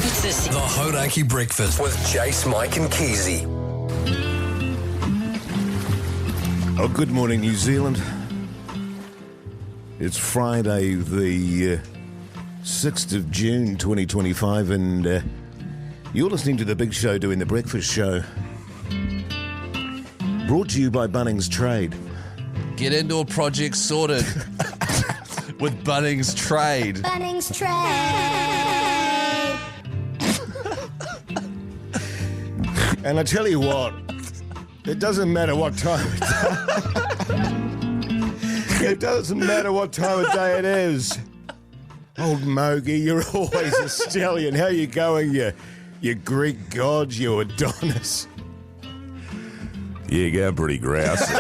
The Hodaki Breakfast with Jason, Mike and Keezy. Oh, good morning, New Zealand. It's Friday, the 6th of June, 2025, and you're listening to The Big Show doing The Breakfast Show. Brought to you by Bunnings Trade. Get indoor projects sorted with Bunnings Trade. Bunnings Trade. And I tell you what, it doesn't matter what time of day. It doesn't matter what time of day it is. Old Mogi, you're always a stallion. How you going, you Greek gods, you Adonis? Yeah, going pretty grousy.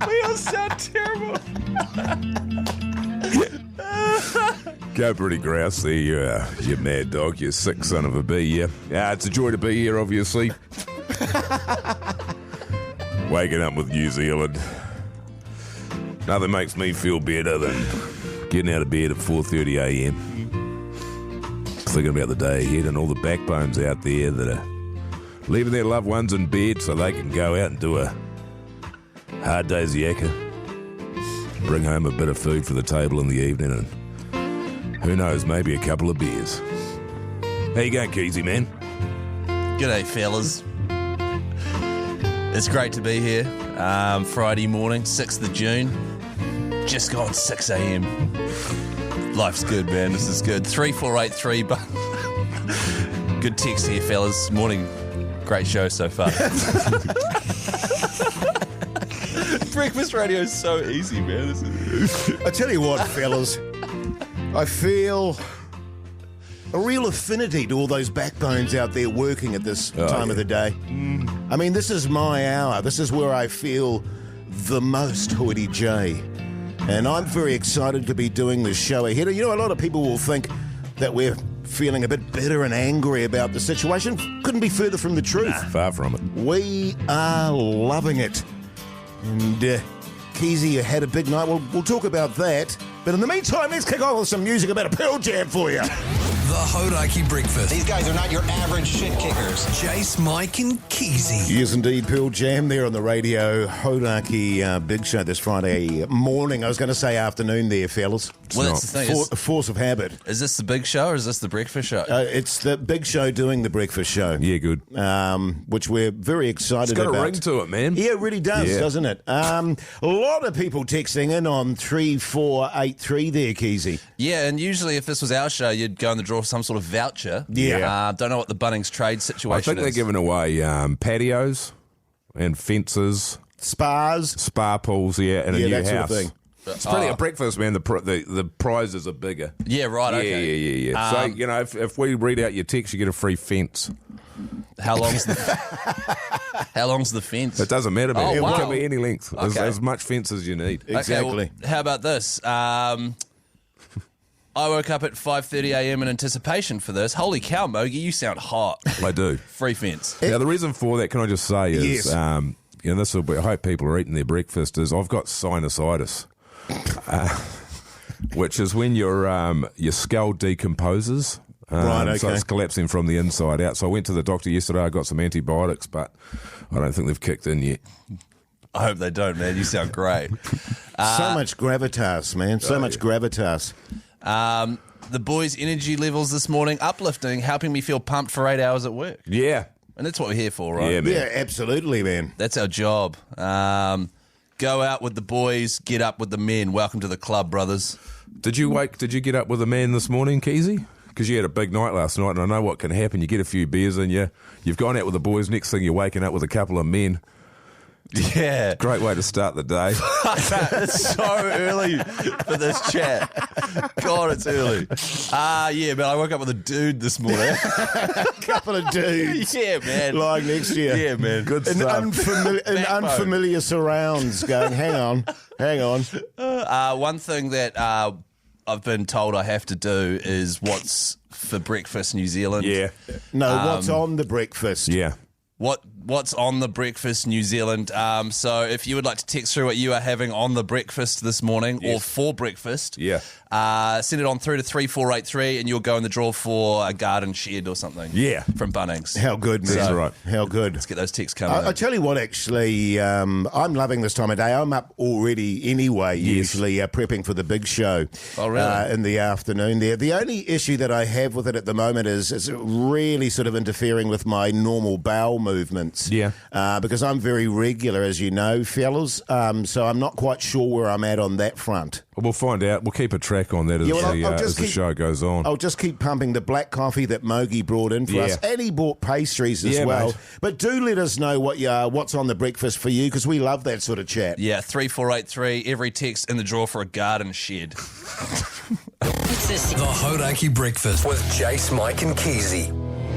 We all sound terrible. Go pretty grousy, you mad dog, you sick son of a bee, yeah. Yeah, it's a joy to be here, obviously. Waking up with New Zealand. Nothing makes me feel better than getting out of bed at 4:30 a.m. Thinking about the day ahead and all the backbones out there that are leaving their loved ones in bed so they can go out and do a hard day's yakka. Bring home a bit of food for the table in the evening and who knows, maybe a couple of beers. How you going, Keezy, man? G'day, fellas. It's great to be here. Friday morning, 6th of June. Just gone 6 a.m. Life's good, man. This is good. 3483, but good text here, fellas. Morning. Great show so far. Breakfast radio is so easy, man. I tell you what, fellas, I feel a real affinity to all those backbones out there working at this time of the day. I mean, this is my hour. This is where I feel the most Hoyte J. And I'm very excited to be doing this show ahead. You know, a lot of people will think that we're feeling a bit bitter and angry about the situation. Couldn't be further from the truth. Far from it. We are loving it. And Keyzie, you had a big night. We'll talk about that. But in the meantime, let's kick off with some music about a Pearl Jam for you. The Hodaki Breakfast. These guys are not your average shit kickers. Jace, Mike and Keezy. Yes, indeed, Pearl Jam there on the Radio Hauraki Big Show this Friday morning. I was going to say afternoon there, fellas. Well, that's the thing. Force of habit. Is this the big show or is this the breakfast show? It's the Big Show doing the breakfast show. Yeah, good. Which we're very excited about. It's got a ring to it, man. Yeah, it really does, doesn't it? A lot of people texting in on 3483 there, Keezy. Yeah, and usually if this was our show, you'd go in the draw for some sort of voucher. Yeah. Don't know what the Bunnings Trade situation I think they're giving away patios and fences. Spa pools, and a new that house. Sort of thing. It's pretty a breakfast, man. The prizes are bigger. Yeah, right, okay. Yeah. So, you know, if we read out your text, you get a free fence. How long's the fence? It doesn't matter, man. Oh, wow. It can be any length. Okay. As much fence as you need. Exactly. Okay, well, how about this? I woke up at 5:30 a.m. in anticipation for this. Holy cow, Mogi, you sound hot. I do. Free fence. Now, the reason for that, can I just say, is, Yes. you know, this will be, I hope people are eating their breakfast, is I've got sinusitis, which is when your skull decomposes. Right, okay. So it's collapsing from the inside out. So I went to the doctor yesterday. I got some antibiotics, but I don't think they've kicked in yet. I hope they don't, man. You sound great. So much gravitas, man. So much gravitas. The boys' energy levels this morning, uplifting, helping me feel pumped for 8 hours at work. Yeah. And that's what we're here for, right? Yeah, man. Yeah, absolutely, man. That's our job. Go out with the boys, get up with the men. Welcome to the club, brothers. Did you get up with a man this morning, Keezy? Because you had a big night last night, and I know what can happen. You get a few beers in you. You've gone out with the boys. Next thing, you're waking up with a couple of men. Yeah. Great way to start the day. It's so early for this chat. God, it's early. Yeah, man, I woke up with a dude this morning. A couple of dudes. Yeah, man. Lying next to you. Yeah, man. Good In stuff. unfamiliar surrounds going, hang on. One thing that I've been told I have to do is what's for breakfast New Zealand. Yeah. No, what's on the breakfast? Yeah. What What's on the breakfast, New Zealand? So if you would like to text through what you are having on the breakfast this morning or for breakfast, send it on through to 3483 and you'll go in the draw for a garden shed or something. Yeah. From Bunnings. How good, man. That's right. How good. Let's get those texts coming. I tell you what, actually, I'm loving this time of day. I'm up already anyway, usually prepping for the big show in the afternoon there. The only issue that I have with it at the moment is it's really sort of interfering with my normal bowel movements. Yeah. Because I'm very regular, as you know, fellas. So I'm not quite sure where I'm at on that front. We'll find out. We'll keep a track on that as the show goes on. I'll just keep pumping the black coffee that Mogi brought in for us, and he bought pastries as well. Mate. But do let us know what's on the breakfast for you, because we love that sort of chat. Yeah, 3483, every text in the draw for a garden shed. The Hodaki Breakfast with Jace, Mike and Keezy.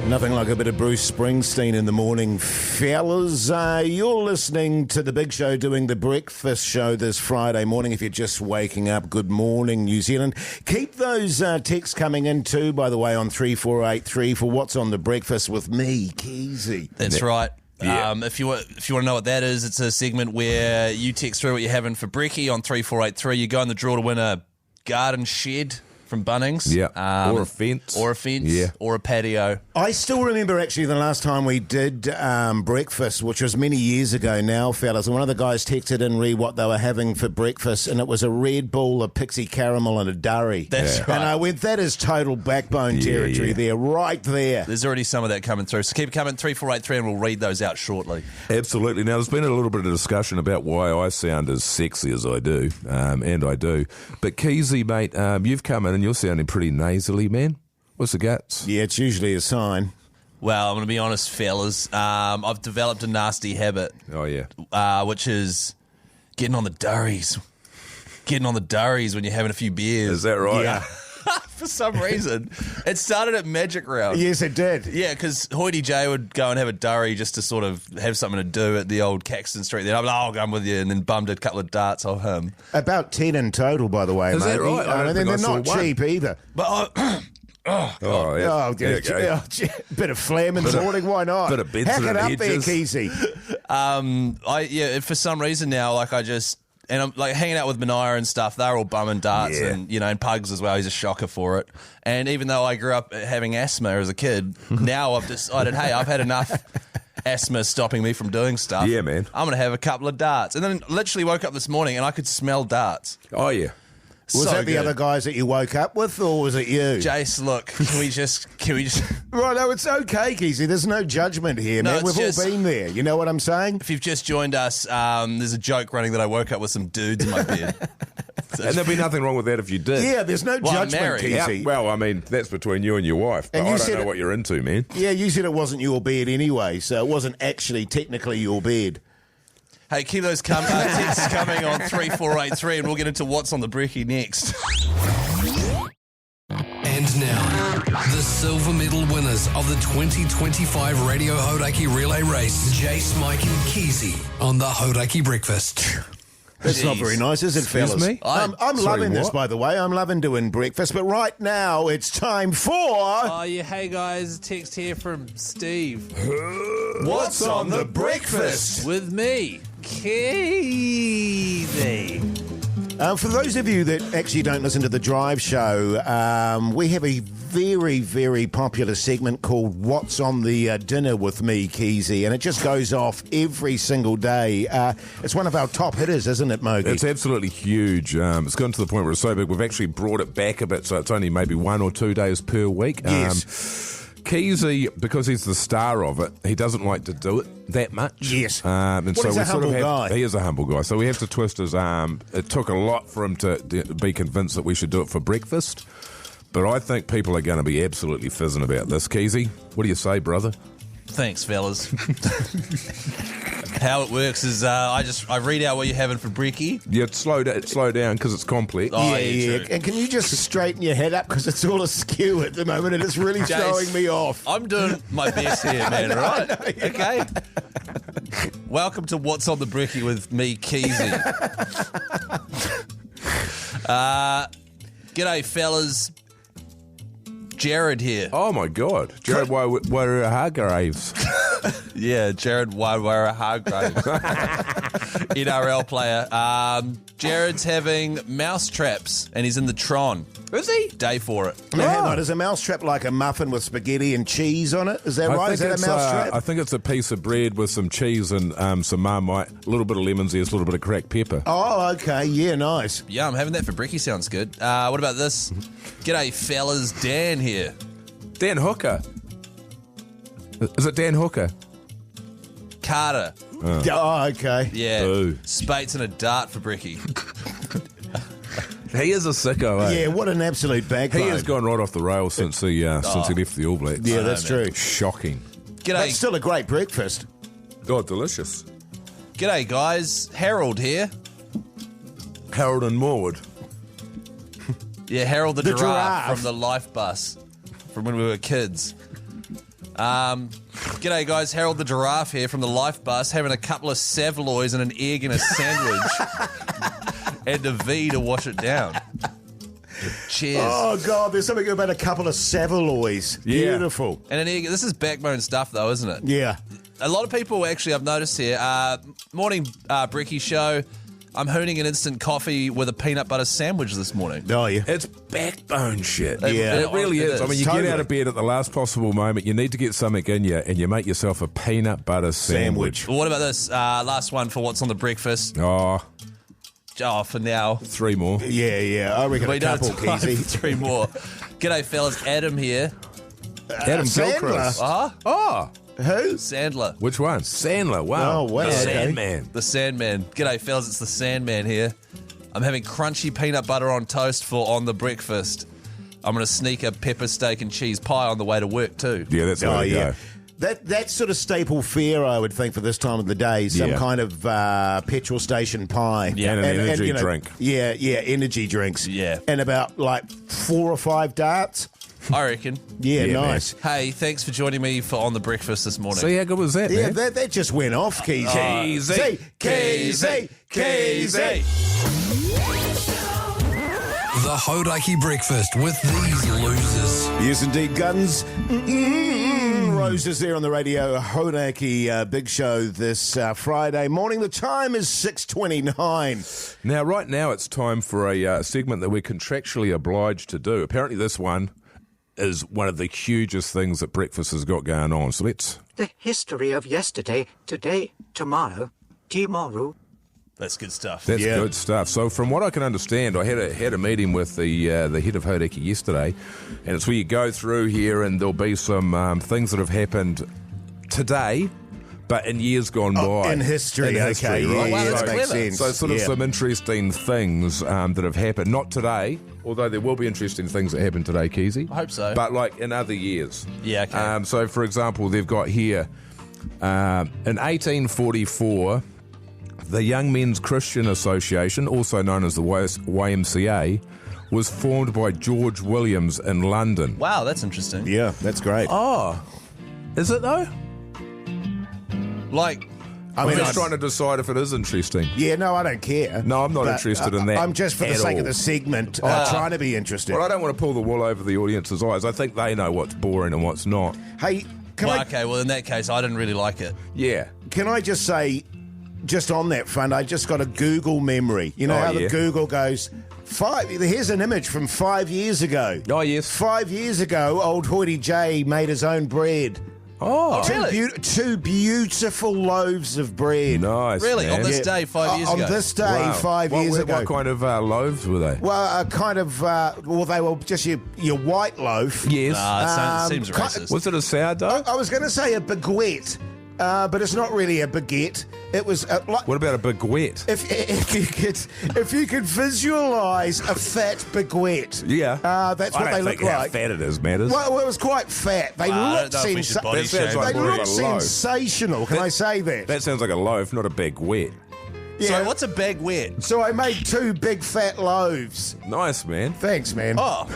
Nothing like a bit of Bruce Springsteen in the morning, fellas. You're listening to The Big Show doing the breakfast show this Friday morning. If you're just waking up, good morning, New Zealand. Keep those texts coming in too, by the way, on 3483 for what's on the breakfast with me, Keezy. That's right. Yeah. If you want to know what that is, it's a segment where you text through what you're having for brekkie on 3483. You go in the draw to win a garden shed from Bunnings. Yeah. Or a fence. Yeah. Or a patio. I still remember actually the last time we did breakfast, which was many years ago now, fellas, and one of the guys texted in what they were having for breakfast, and it was a Red Bull, a pixie caramel and a durry. That's right. And I went, that is total backbone territory there, right there. There's already some of that coming through. So keep coming, 3483, and we'll read those out shortly. Absolutely. Now, there's been a little bit of discussion about why I sound as sexy as I do, and I do. But Keyzie, mate, you've come in and you're sounding pretty nasally, man. What's the guts? Yeah, it's usually a sign. Well, I'm going to be honest, fellas. I've developed a nasty habit. Oh, yeah. Which is getting on the durries. Getting on the durries when you're having a few beers. Is that right? Yeah. For some reason. It started at Magic Round. Yes, it did. Yeah, because Hoyte J would go and have a durry just to sort of have something to do at the old Caxton Street. Then I'm like, I'll come with you, and then bummed a couple of darts off him. About 10 in total, by the way, Is mate. that right? I don't think they're I saw not one. cheap either. But yeah. Bit of flam in the morning, why not? Bit of Benson Hack it and up there, Hedges. Keezy. for some reason now, like and I'm like hanging out with Manaia and stuff. They're all bumming darts, and and Pugs as well. He's a shocker for it. And even though I grew up having asthma as a kid, now I've decided, hey, I've had enough asthma stopping me from doing stuff. Yeah, man. I'm going to have a couple of darts. And then literally woke up this morning and I could smell darts. Oh, yeah. Was So that the good. other guys that you woke up with, or was it you? Jace, look, can we just? Right, no, it's okay, Keezy. There's no judgment here, No, man. it's We've just- all been there. You know what I'm saying? If you've just joined us, there's a joke running that I woke up with some dudes in my bed. And there'd be nothing wrong with that if you did. Yeah, there's no Well, I'm judgment, married. Keezy. Yeah, well, I mean, that's between you and your wife. But And you I don't said know it- what you're into, man. Yeah, you said it wasn't your bed anyway, so it wasn't actually technically your bed. Hey, keep those texts coming on 3483 and we'll get into what's on the brekkie next. And now, the silver medal winners of the 2025 Radio Hauraki Relay Race, Jace, Mike and Keezy on the Hauraki Breakfast. That's not Jeez. very nice, is it, Excuse fellas? me? I'm Sorry, loving this, what? by the way. I'm loving doing breakfast, but right now it's time for... Oh, yeah, hey guys, text here from Steve. What's on the breakfast? With me, Keezy. For those of you that actually don't listen to the Drive Show, we have a very, very popular segment called What's on the Dinner with me, Keezy, and it just goes off every single day. It's one of our top hitters, isn't it, Mogi? It's absolutely huge. It's gone to the point where it's so big, we've actually brought it back a bit, so it's only maybe 1 or 2 days per week. Yes. Keyzie, because he's the star of it, he doesn't like to do it that much. Yes. And Well, so he's we a sort of humble have, guy. He is a humble guy. So we have to twist his arm. It took a lot for him to be convinced that we should do it for breakfast. But I think people are going to be absolutely fizzing about this. Keyzie, what do you say, brother? Thanks, fellas. How it works is I read out what you're having for brekkie. Yeah, slow down because it's complex. Oh, yeah, yeah, true. And can you just straighten your head up, because it's all askew at the moment and it's really Jace, throwing me off. I'm doing my best here, man, all right? Okay? Welcome to What's on the Brekkie with me, Keezy. G'day, fellas. Jared here. Oh my God, Jared, why are Hargraves? Yeah, Jared Wairara Hargrave, NRL player. Jared's having mouse traps, and he's in the Tron. Is he? Day for it. Now, hang on, is a mousetrap like a muffin with spaghetti and cheese on it? Is that right? Is that a mousetrap? I think it's a piece of bread with some cheese and some Marmite, a little bit of lemon zest, a little bit of cracked pepper. Oh, okay. Yeah, nice. Yeah, I'm having that for brekkie. Sounds good. What about this? G'day, fellas. Dan here. Dan Hooker. Is it Dan Hooker? Carter. Oh, okay. Yeah. Boo. Spates and a dart for brekkie. He is a sicko, eh? Yeah, what an absolute backbone. He has gone right off the rails since he left the All Blacks. Yeah, that's true. Shocking. G'day. That's still a great breakfast. Oh, delicious. G'day, guys. Harold here. Harold and Morwood. Yeah, Harold the The giraffe giraffe. from the Life Bus from when we were kids. G'day, guys. Harold the giraffe here from the Life Bus, having a couple of Savaloys and an egg in a sandwich and a V to wash it down. Cheers. Oh, God, there's something about a couple of Savaloys. Yeah. Beautiful. And an egg. This is backbone stuff, though, isn't it? Yeah. A lot of people, actually, I've noticed here, morning brekkie show, I'm hooning an instant coffee with a peanut butter sandwich this morning. Oh, yeah. It's backbone shit. Yeah. It really It is. I is. mean, you Totally. get out of bed at the last possible moment, you need to get something in you, and you make yourself a peanut butter sandwich. Well, what about this? Last one for what's on the breakfast. Oh, For now. 3 more. Yeah. I reckon We a don't couple, have time for Keyzie. 3 more. G'day, fellas. Adam here. Adam Sandler. Gilchrist. Uh-huh. Oh, Who? Sandler. which one? Sandler. Wow. Oh, wow, The okay. Sandman. The Sandman. G'day, fellas. It's the Sandman here. I'm having crunchy peanut butter on toast for on the breakfast. I'm going to sneak a pepper steak and cheese pie on the way to work, too. Yeah, that's how Oh, I yeah. go. That's sort of staple fare, I would think, for this time of the day. Some Yeah. kind of petrol station pie. Yeah. And an energy drink. Yeah, energy drinks. Yeah. And about, 4 or 5 darts. I reckon. Yeah, Yeah, nice. Hey, thanks for joining me for On the Breakfast this morning. See how good was that, Yeah, man? that just went off, Keyzie. Keyzie. Keyzie. Keyzie. The Hodaki Breakfast with these losers. Yes, indeed, guns. Roses there on the Radio Hauraki Big Show this Friday morning. The time is 6:29. Now, right now, it's time for a segment that we're contractually obliged to do. Apparently, this one is one of the hugest things that breakfast has got going on. So let's... The history of yesterday, today, tomorrow, tomorrow. That's good stuff. That's Yeah. good stuff. So, from what I can understand, I had a meeting with the head of Hodaki yesterday, and it's where you go through here, and there'll be some things that have happened today, but in years gone by. In history, okay. right? Yeah, that's that makes clever. sense. So, sort of Yeah. some interesting things that have happened. Not today, although there will be interesting things that happen today, Keezy. I hope so. But like in other years. Yeah, okay. So, for example, they've got here in 1844. The Young Men's Christian Association, also known as the YMCA, was formed by George Williams in London. Wow, that's interesting. Yeah, that's great. Oh, is it though? Like, I'm just trying to decide if it is interesting. Yeah, no, I don't care. No, I'm not But, interested in that I'm just for the at sake all. of the segment trying to be interested. Well, I don't want to pull the wool over the audience's eyes. I think they know what's boring and what's not. Hey, can well, I okay, well, in that case, I didn't really like it. Yeah. can I just say, just on that front, I just got a Google memory. You know Oh, how yeah. the Google goes, here's an image from 5 years ago. Oh, yes. 5 years ago, old Hoyte J made his own bread. Oh, Really? Two beautiful loaves of bread. nice. Really? man. On this Yeah. day 5 years On ago? this day, Wow. 5 years ago. What kind of loaves were they? Well, they were just your white loaf. Yes. Nah, it seems ki- racist. Was it a sourdough? I was going to say a baguette, but it's not really a baguette. It was like What about a baguette? if you could visualise a fat baguette. Yeah. That's I what don't they think look how like. fat it is matters. Well, it was quite fat. They I looked don't know if we should body That sounds shame. like they more of looked a loaf. sensational. Can I say that? That sounds like a loaf, not a baguette. Yeah. So what's a baguette? So I made 2 big fat loaves. Nice, man. Thanks, man. Oh.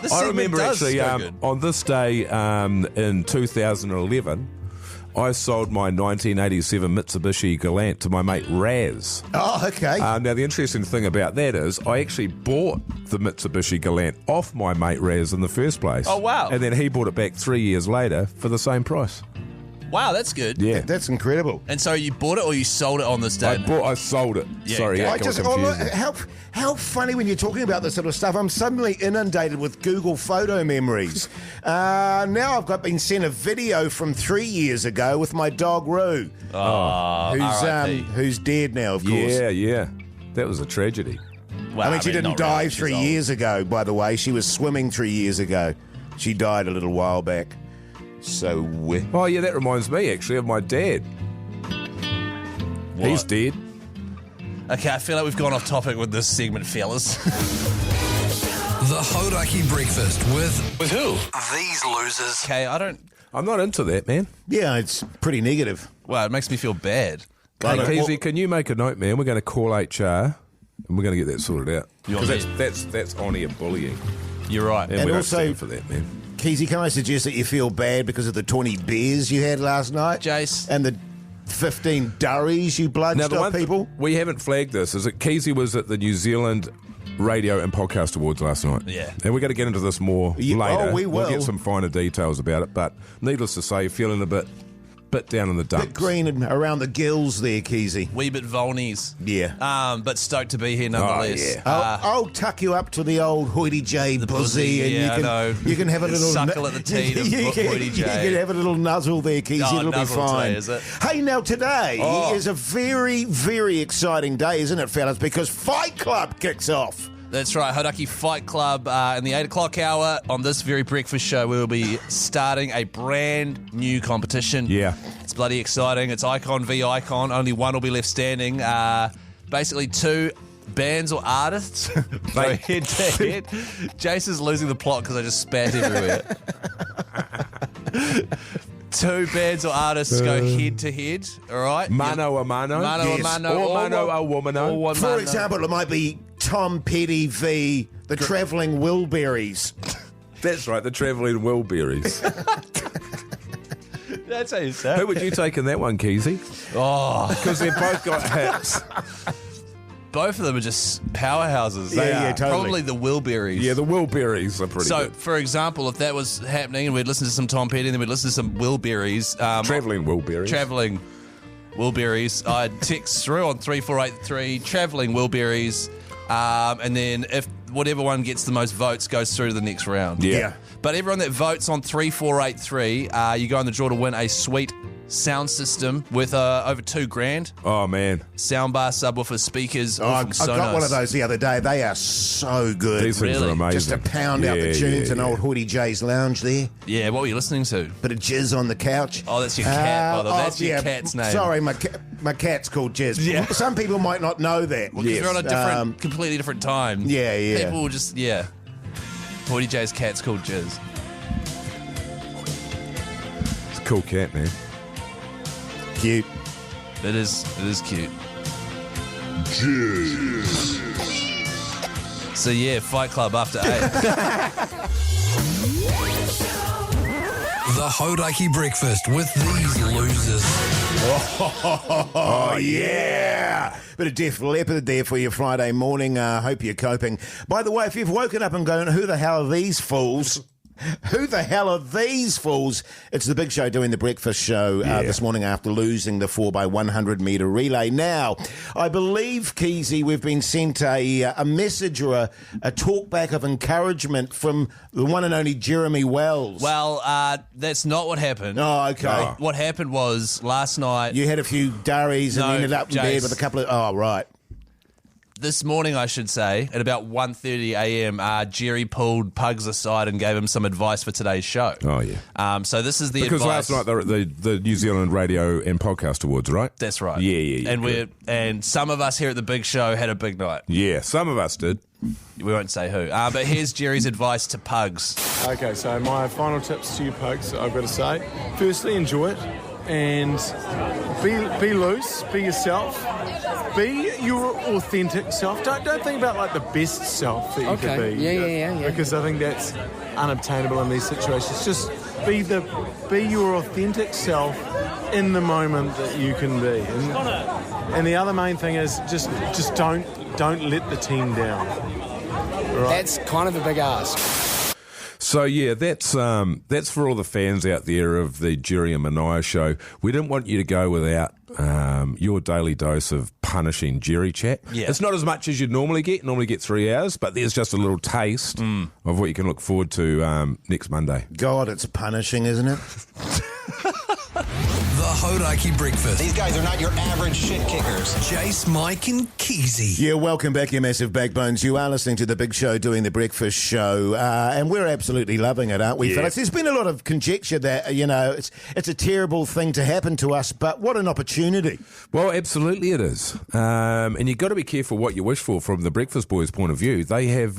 This I segment remember does actually go good. on this day in 2011, I sold my 1987 Mitsubishi Galant to my mate Raz. Oh, okay. Now, the interesting thing about that is I actually bought the Mitsubishi Galant off my mate Raz in the first place. Oh, wow. And then he bought it back 3 years later for the same price. Wow, that's good. Yeah. That's incredible. And so you bought it or you sold it on this day? I sold it. Yeah, Sorry, okay. How funny when you're talking about this sort of stuff. I'm suddenly inundated with Google photo memories. Now I've been sent a video from 3 years ago with my dog Roo, who's dead now, of course. Yeah. That was a tragedy. Well, I mean, she didn't not die really. She's 3 old. years ago, by the way. She was swimming 3 years ago. She died a little while back. So, Oh, yeah, that reminds me, actually, of my dad. What? He's dead. Okay, I feel like we've gone off topic with this segment, fellas. The Hodaki Breakfast with who? These losers. Okay, I'm not into that, man. yeah, it's pretty negative. Wow, it makes me feel bad. Hey, Well, Keyzie, can you make a note, man? We're going to call HR and we're going to get that sorted out. You want Because that's on-air bullying. You're right. And, And we also- don't stand for that, man. Keezy, can I suggest that you feel bad because of the 20 beers you had last night? Jace. And the 15 durries you bludged off people? We haven't flagged this is that Keezy was at the New Zealand Radio and Podcast Awards last night. Yeah. And we're going to get into this more Yeah, later. oh, we will. We'll get some finer details about it, but needless to say, feeling a bit down in the dumps. Bit green and around the gills there, Keezy. Wee bit Volnies. Yeah. But stoked to be here nonetheless. Oh, yeah. I'll tuck you up to the old Hoity J The pussy, pussy, and yeah, I know. you can have a little Suckle at the teat of Hoity J. You can have a little nuzzle there, Keezy. Oh, It'll be nuzzle fine. today, is it? Hey, now today Oh. is a very, very exciting day, isn't it, fellas? Because Fight Club kicks off. That's right, Hodaki Fight Club in the 8 o'clock hour on this very breakfast show. We will be starting a brand new competition. Yeah. It's bloody exciting. It's Icon v Icon. Only one will be left standing. Basically, two bands or artists go head to head. Jason's losing the plot because I just spat everywhere. Two bands or artists go head to head, all right? Mano a mano. Mano Yes. a mano. Or mano a womano. Or one For mano. example, it might be Tom Petty v. the Travelling Wilburys. That's right, the travelling Wilburys. That's how you say Who it. would you take in that one, Keezy? Oh, Because they've both got hats. both of them are just powerhouses. They Yeah, are. totally. Probably the Wilburys. Yeah, the Wilburys are pretty So, good. for example, if that was happening and we'd listen to some Tom Petty and then we'd listen to some Wilburys, Travelling Wilburys. travelling Wilburys, I'd text through on 3483, travelling Wilburys, and then if whatever one gets the most votes goes through to the next round. Yeah. But everyone that votes on 3483, you go in the draw to win a sweet sound system with over $2,000. Oh, man. Soundbar, subwoofer, speakers, all I from Sonos. got one of those the other day. They are so good. These things Really? are amazing. Just to pound out the tunes in old Hoity J's lounge there. Yeah, what were you listening to? Bit of jizz on the couch. Oh, that's your cat, by the way. That's your cat's name. Sorry, my cat's called Jizz. Yeah. Some people might not know that. Because we're on a different, completely different time. Yeah, yeah. People will just, Hoity J's cat's called Jizz. It's a cool cat, man. Cute. It is cute. So yeah, Fight Club after 8. The Hodaki Breakfast with these losers. Oh, yeah. Bit of Def Leppard there for your Friday morning. Hope you're coping. By the way, if you've woken up and going, who the hell are these fools? Who the hell are these fools? It's the Big Show doing the breakfast show this morning after losing the 4x100 metre relay. Now, I believe, Keezy, we've been sent a message or a talk back of encouragement from the one and only Jeremy Wells. Well, that's not what happened. Oh, okay. What happened was last night, You had a few durries No, and ended up in bed Jace. with a couple of... Oh, right. this morning I should say, at about 1:30 a.m, Jerry pulled Pugs aside and gave him some advice for today's show. Oh, yeah. So this is the Because advice. last night, the New Zealand Radio and Podcast Awards, right? That's right. Yeah. And and some of us here at the Big Show had a big night. Yeah, some of us did. We won't say who. But here's Jerry's advice to Pugs. Okay, so my final tips to you, Pugs, I've got to say. Firstly, enjoy it and be loose, be yourself, be your authentic self. Don't think about like the best self that you could be. Yeah. Because I think that's unobtainable in these situations. Just be your authentic self in the moment that you can be. And the other main thing is just don't let the team down. Right? That's kind of a big ask. So yeah, that's for all the fans out there of the Jerry and Manaia show. We didn't want you to go without your daily dose of punishing Jerry chat. Yeah. It's not as much as you'd normally get. Normally get 3 hours, but there's just a little taste of what you can look forward to next Monday. God, it's punishing, isn't it? The Hodaki Breakfast. These guys are not your average shit kickers. Jace, Mike and Keezy. Yeah, welcome back, you massive backbones. You are listening to The Big Show doing The Breakfast Show, and we're absolutely loving it, aren't we, Yeah. fellas? There's been a lot of conjecture that, it's a terrible thing to happen to us, but what an opportunity. Well, absolutely it is, and you've got to be careful what you wish for from the Breakfast Boys' point of view. They have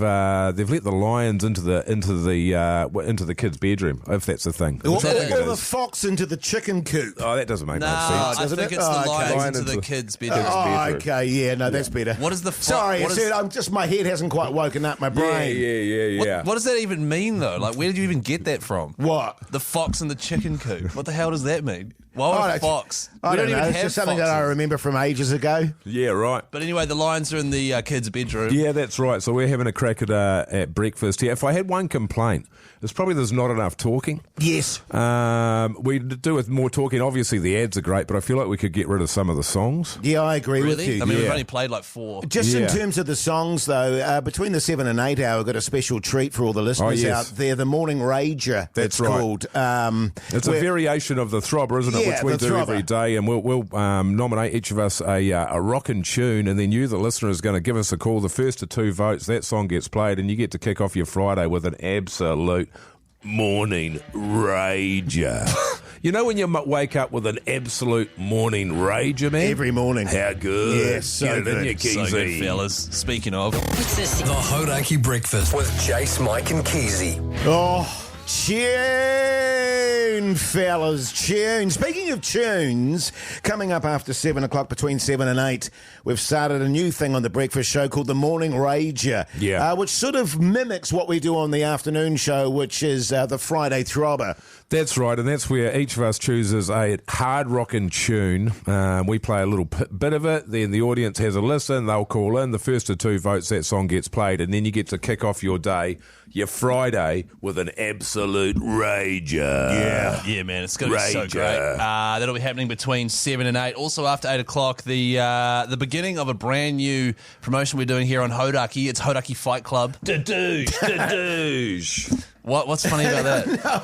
they've let the lions into the kids' bedroom, if that's the thing. Or Which I think it the is. fox into the chicken coop. Oh, that doesn't make No, much sense, I doesn't think it? it's the Oh, okay. lions into the kids' bedroom. Oh, bedroom. okay, yeah, no, that's better. What is the Sorry, I'm just, my head hasn't quite woken up, my brain. Yeah. What does that even mean, though? Like, where did you even get that from? What? The fox and the chicken coop. What the hell does that mean? Why would a fox? I We don't know, even it's have just something that foxes. I remember from ages ago. Yeah, right. But anyway, the lions are in the kids' bedroom. Yeah, that's right. So we're having a crack at breakfast here. If I had one complaint, it's probably there's not enough talking. Yes. We do with more talking. Obviously, the ads are great, but I feel like we could get rid of some of the songs. Yeah, I agree with Really? you. I mean, we've Yeah. only played like 4. Just in Yeah. terms of the songs, though, between the 7 and 8 hour, we've got a special treat for all the listeners yes. out there. The Morning Rager, That's it's right. called. It's a variation of the Throbber, isn't it? Yeah, Which we the do Throbber. every day, and we'll nominate each of us a rockin' tune, and then you, the listener, is going to give us a call. The first to 2 votes, that song gets played, and you get to kick off your Friday with an absolute morning rager. You know when you wake up with an absolute morning rager, man? Every morning. How good. Yes, so Get it in good. your So good, Keyzie. fellas. Speaking of, The Hodaki Breakfast with Jace, Mike and Keezy. Oh, tune, fellas, tune. Speaking of tunes, coming up after 7 o'clock, between 7 and 8, we've started a new thing on The Breakfast Show called The Morning Rager, which sort of mimics what we do on the afternoon show, which is the Friday Throbber. That's right, and that's where each of us chooses a hard rockin' tune. We play a little bit of it, then the audience has a listen, they'll call in. The first to 2 votes, that song gets played, and then you get to kick off your day, your Friday, with an absolute rager. yeah, man, it's going to be so Rager. great. That'll be happening between 7 and 8. Also, after 8 o'clock, the beginning of a brand new promotion we're doing here on Hodaki. It's Hodaki Fight Club. Dadoosh. What's funny about that? No,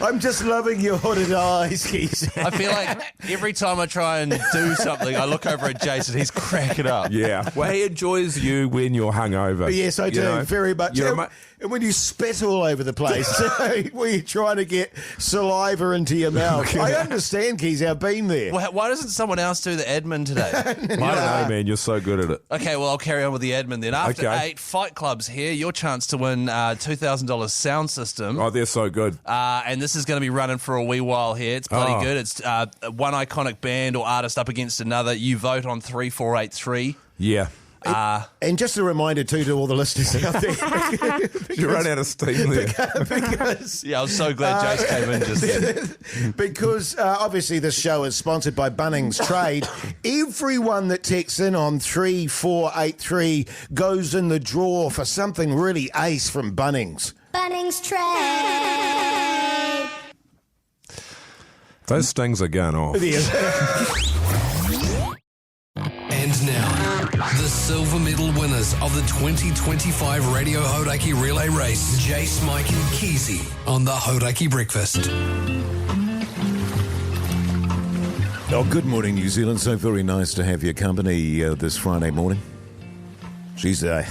I'm just loving your hooded eyes, Keezy. I feel like every time I try and do something, I look over at Jason, he's cracking up. Yeah, well, he enjoys you when you're hungover. Yes, I do, You know? very much. You're a And when you spit all over the place, when you're trying to get saliva into your mouth. I understand, Keezy, I've been there. Well, why doesn't someone else do the admin today? I don't know, man. You're so good at it. Okay, well, I'll carry on with the admin then. After Okay. 8, Fight Club's here. Your chance to win $2,000 sound system. Oh, they're so good. And this is going to be running for a wee while here. It's bloody good. It's one iconic band or artist up against another. You vote on 3483. Yeah. And just a reminder, too, to all the listeners out there. You run out of steam there. because Yeah, I was so glad Jace came in just then. because obviously this show is sponsored by Bunnings Trade. Everyone that texts in on 3483 goes in the draw for something really ace from Bunnings. Bunnings Trade. Those stings are going off. And now, the silver medal winners of the 2025 Radio Hauraki Relay Race, Jace, Mike and Keezy on the Hauraki Breakfast. Oh, good morning, New Zealand. So very nice to have your company this Friday morning. She's a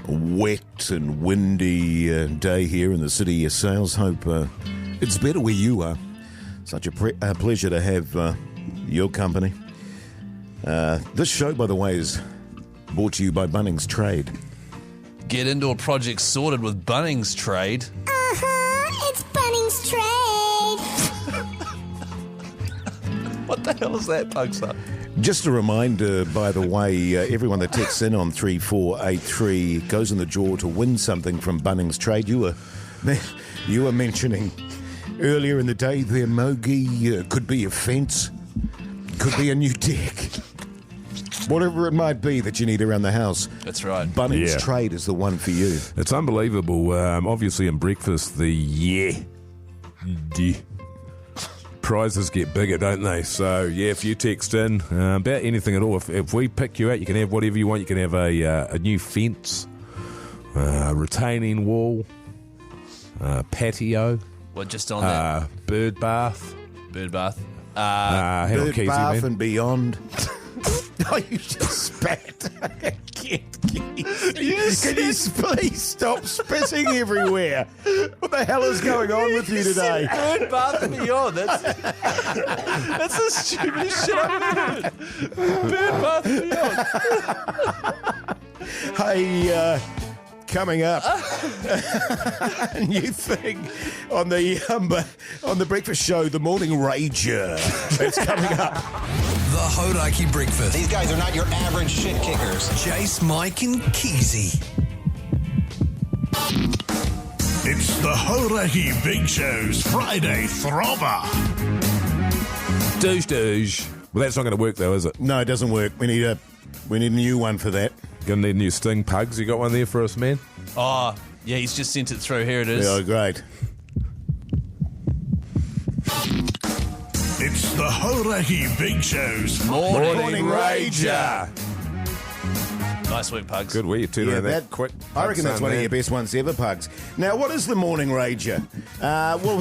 wet and windy day here in the city of Sales. Hope it's better where you are. Such a pleasure to have your company. This show, by the way, is brought to you by Bunnings Trade. Get indoor projects sorted with Bunnings Trade. It's Bunnings Trade. What the hell is that, Pugster? Just a reminder, by the way, everyone that texts in on 3483 goes in the draw to win something from Bunnings Trade. You were mentioning earlier in the day there, Mogi, could be a fence, could be a new deck. Whatever it might be that you need around the house. That's right. Bunnings Trade is the one for you. It's unbelievable. Obviously, in breakfast, the prizes get bigger, don't they? So, if you text in about anything at all, if we pick you out, you can have whatever you want. You can have a new fence, retaining wall, patio. Well, just on that. Bird bath. Bird bath. Hang on, Bird Keyzie, bath man. and beyond. Oh, you just spat. Can you please stop spitting everywhere? What the hell is going on with you today? Bird bath and beyond. That's the stupidest shit I've ever heard. Bird bath and beyond. Hey, coming up, a new thing on the breakfast show, the Morning Rager. It's coming up. The Hodaki Breakfast. These guys are not your average shit kickers. Jace, Mike and Keezy. It's the Hauraki Big Show's Friday Throbber. Douche. Well, that's not going to work, though, is it? No, it doesn't work. We need a new one for that. Going to need a new Sting Pugs. You got one there for us, man? Oh, yeah, he's just sent it through. Here it is. Yeah, great. It's the Hauraki Big Show's Morning Rager. Nice work, Pugs. Good way you turned around that quick. I reckon that's one of man. your best ones ever, Pugs. Now, what is the Morning Rager? Well,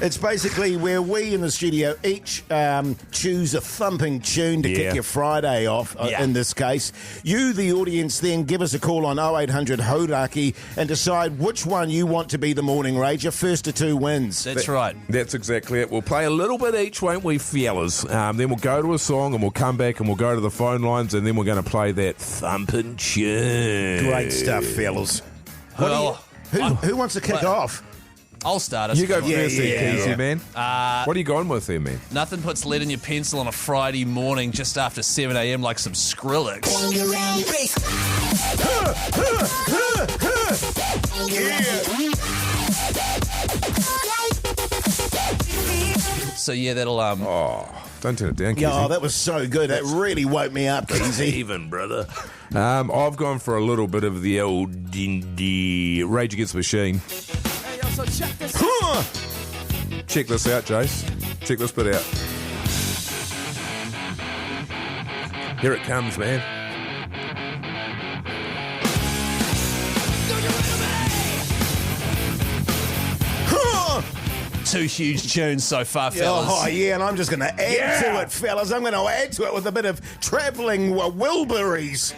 it's basically where we in the studio each choose a thumping tune to kick your Friday off, in this case. You, the audience, then give us a call on 0800 Hodaki and decide which one you want to be the Morning Rager. First to two wins. That's right. That's exactly it. We'll play a little bit each, won't we, fellas? Then we'll go to a song and we'll come back and we'll go to the phone lines and then we're going to play that thumping tune. Great stuff, fellas. Well, Who wants to kick off? I'll start us. You go first there, Keezy, yeah. man. What are you going with there, man? Nothing puts lead in your pencil on a Friday morning just after 7 a.m. like some Skrillex. So yeah, that'll Don't turn it down, Keezy. Yeah, that was so good. That really woke me up, Keezy. Even, brother. I've gone for a little bit of the old Rage Against the Machine. Check this out, Jace. Check this bit out. Here it comes, man. Two huge tunes so far, fellas. Oh, yeah, and I'm just going to add to it, fellas. I'm going to add to it with a bit of travelling Wilburys.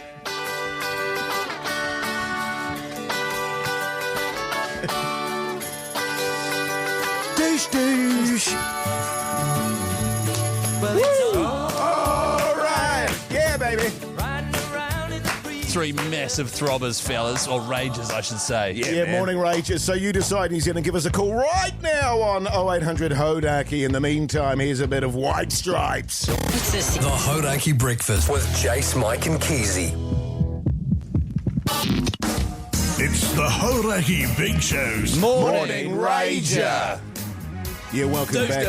Douche. All right. Yeah, baby. Three massive throbbers, fellas, or rages, I should say. Yeah, Morning Rages. So you decide he's going to give us a call right now on 0800 Hodaki. In the meantime, here's a bit of White Stripes. The Hodaki Breakfast with Jace, Mike and Keezy. It's the Hauraki Big Show's Morning Rager. Yeah, welcome back,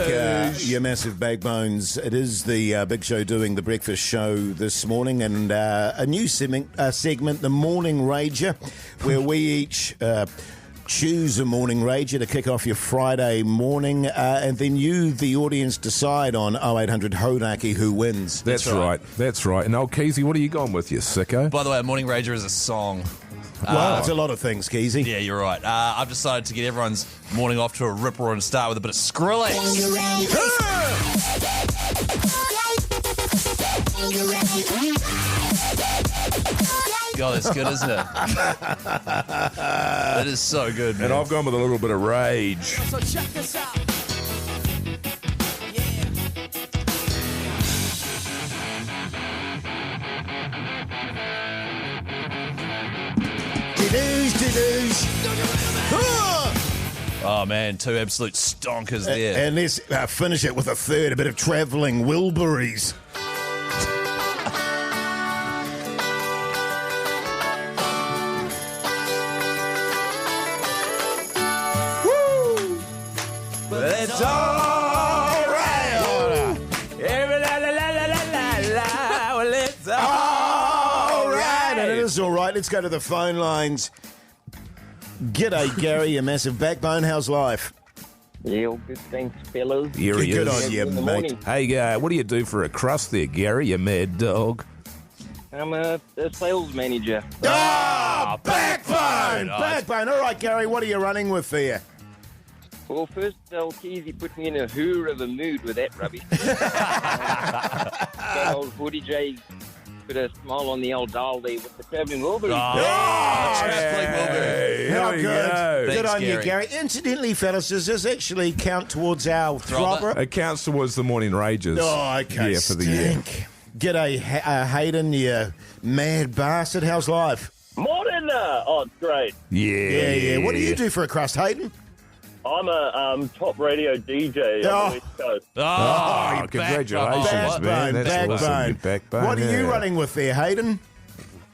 douche. you massive backbones. It is the Big Show doing the breakfast show this morning, and a new segment, the Morning Rager, where we each choose a Morning Rager to kick off your Friday morning, and then you, the audience, decide on 0800 Hodaki who wins. That's right. And old Keezy, what are you going with, you sicko? By the way, a Morning Rager is a song. Well, it's a lot of things, Keezy. Yeah, you're right. I've decided to get everyone's morning off to a ripper and start with a bit of Skrillex. God, that's good, isn't it? That is so good, man. And I've gone with a little bit of rage. So check this out. Oh, man, two absolute stonkers there. And let's finish it with a third, a bit of travelling Wilburys. Woo! Well, it's all right. fellas. All right, let's go to the phone lines. G'day, Gary, a massive backbone. How's life? Yeah, all good, thanks, fellas. Here he Good is. on you, In the mate. morning. Hey, what do you do for a crust there, Gary, you mad dog? I'm a sales manager. Ah, backbone! Backbone. All right, Gary, what are you running with there? Well, first, Keezy put me in a hoor of a mood with that rubbish. That old Woody J put a smile on the old dial there with the travelling Wilbur. Travelling Wilbur. How we good. go. Good Thanks, on you, Gary. Gary. Incidentally, fellas, does this actually count towards our Throbber? throbber? It counts towards the morning rages. Oh, okay. Yeah, for the year. Stink. G'day, Hayden, you mad bastard. How's life? Morning! Oh, it's great. Yeah. What do you do for a crust, Hayden? I'm a top radio DJ on the West Coast. Oh, congratulations, man. That's Backbone. awesome. Good backbone. What are you yeah. running with there, Hayden?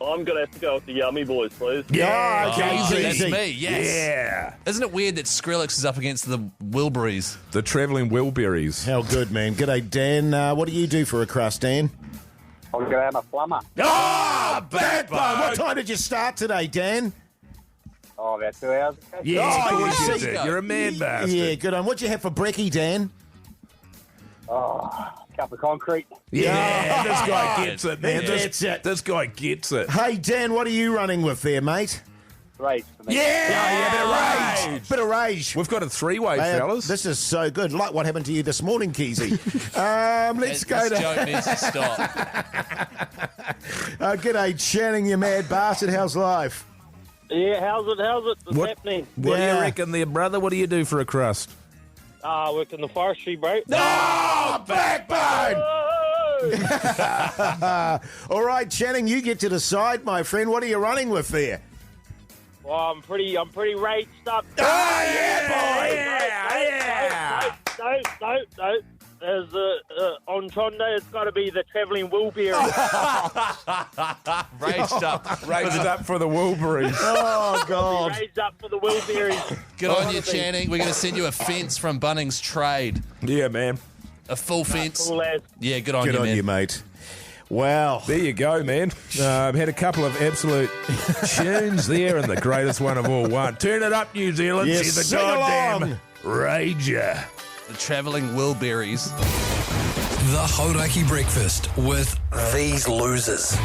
I'm going to have to go with the Yummy Boys, please. Yeah, okay. Keezy, that's Keezy. me, yes. Yeah. Isn't it weird that Skrillex is up against the Wilburys? The travelling Wilburys. How good, man. G'day, Dan. What do you do for a crust, Dan? I'm going to have a plumber. Ah, backbone. What time did you start today, Dan? Oh, about 2 hours ago. Yeah, Oh, of course you you see- did. You're a man bastard. Yeah, good on. What'd you have for brekkie, Dan? Cup of concrete. Yeah, this guy gets it, man. He gets it. This guy gets it. Hey, Dan, what are you running with there, mate? Race for me. Yeah, bit of rage. We've got a three-way, Hey, fellas. This is so good. Like what happened to you this morning, Keezy. Let's go This to... joke needs to stop. G'day, Channing, you mad bastard. How's life? Yeah, how's it? What's happening? What do Yeah. you reckon there, brother? What do you do for a crust? Work in the forestry, bro. Oh, backbone! All right, Channing, you get to decide, my friend. What are you running with there? Well, I'm pretty raged up. Oh, yeah, No. There's on Chonda, it's got to be the travelling Wilbury. Raged up. Raised up for the Wilburys. Oh, God. Raged up for the Wilburys. Good on you, Channing. We're going to send you a fence from Bunnings Trade. Yeah, man. A full fence. Cool as. Yeah, good on Good you, on man. you, mate. Wow. There you go, man. Had a couple of absolute tunes there, and the greatest one of all one. Turn it up, New Zealand. Yes, She's a sing goddamn along. rager. The travelling Wilburys. The Hodaki Breakfast with these losers.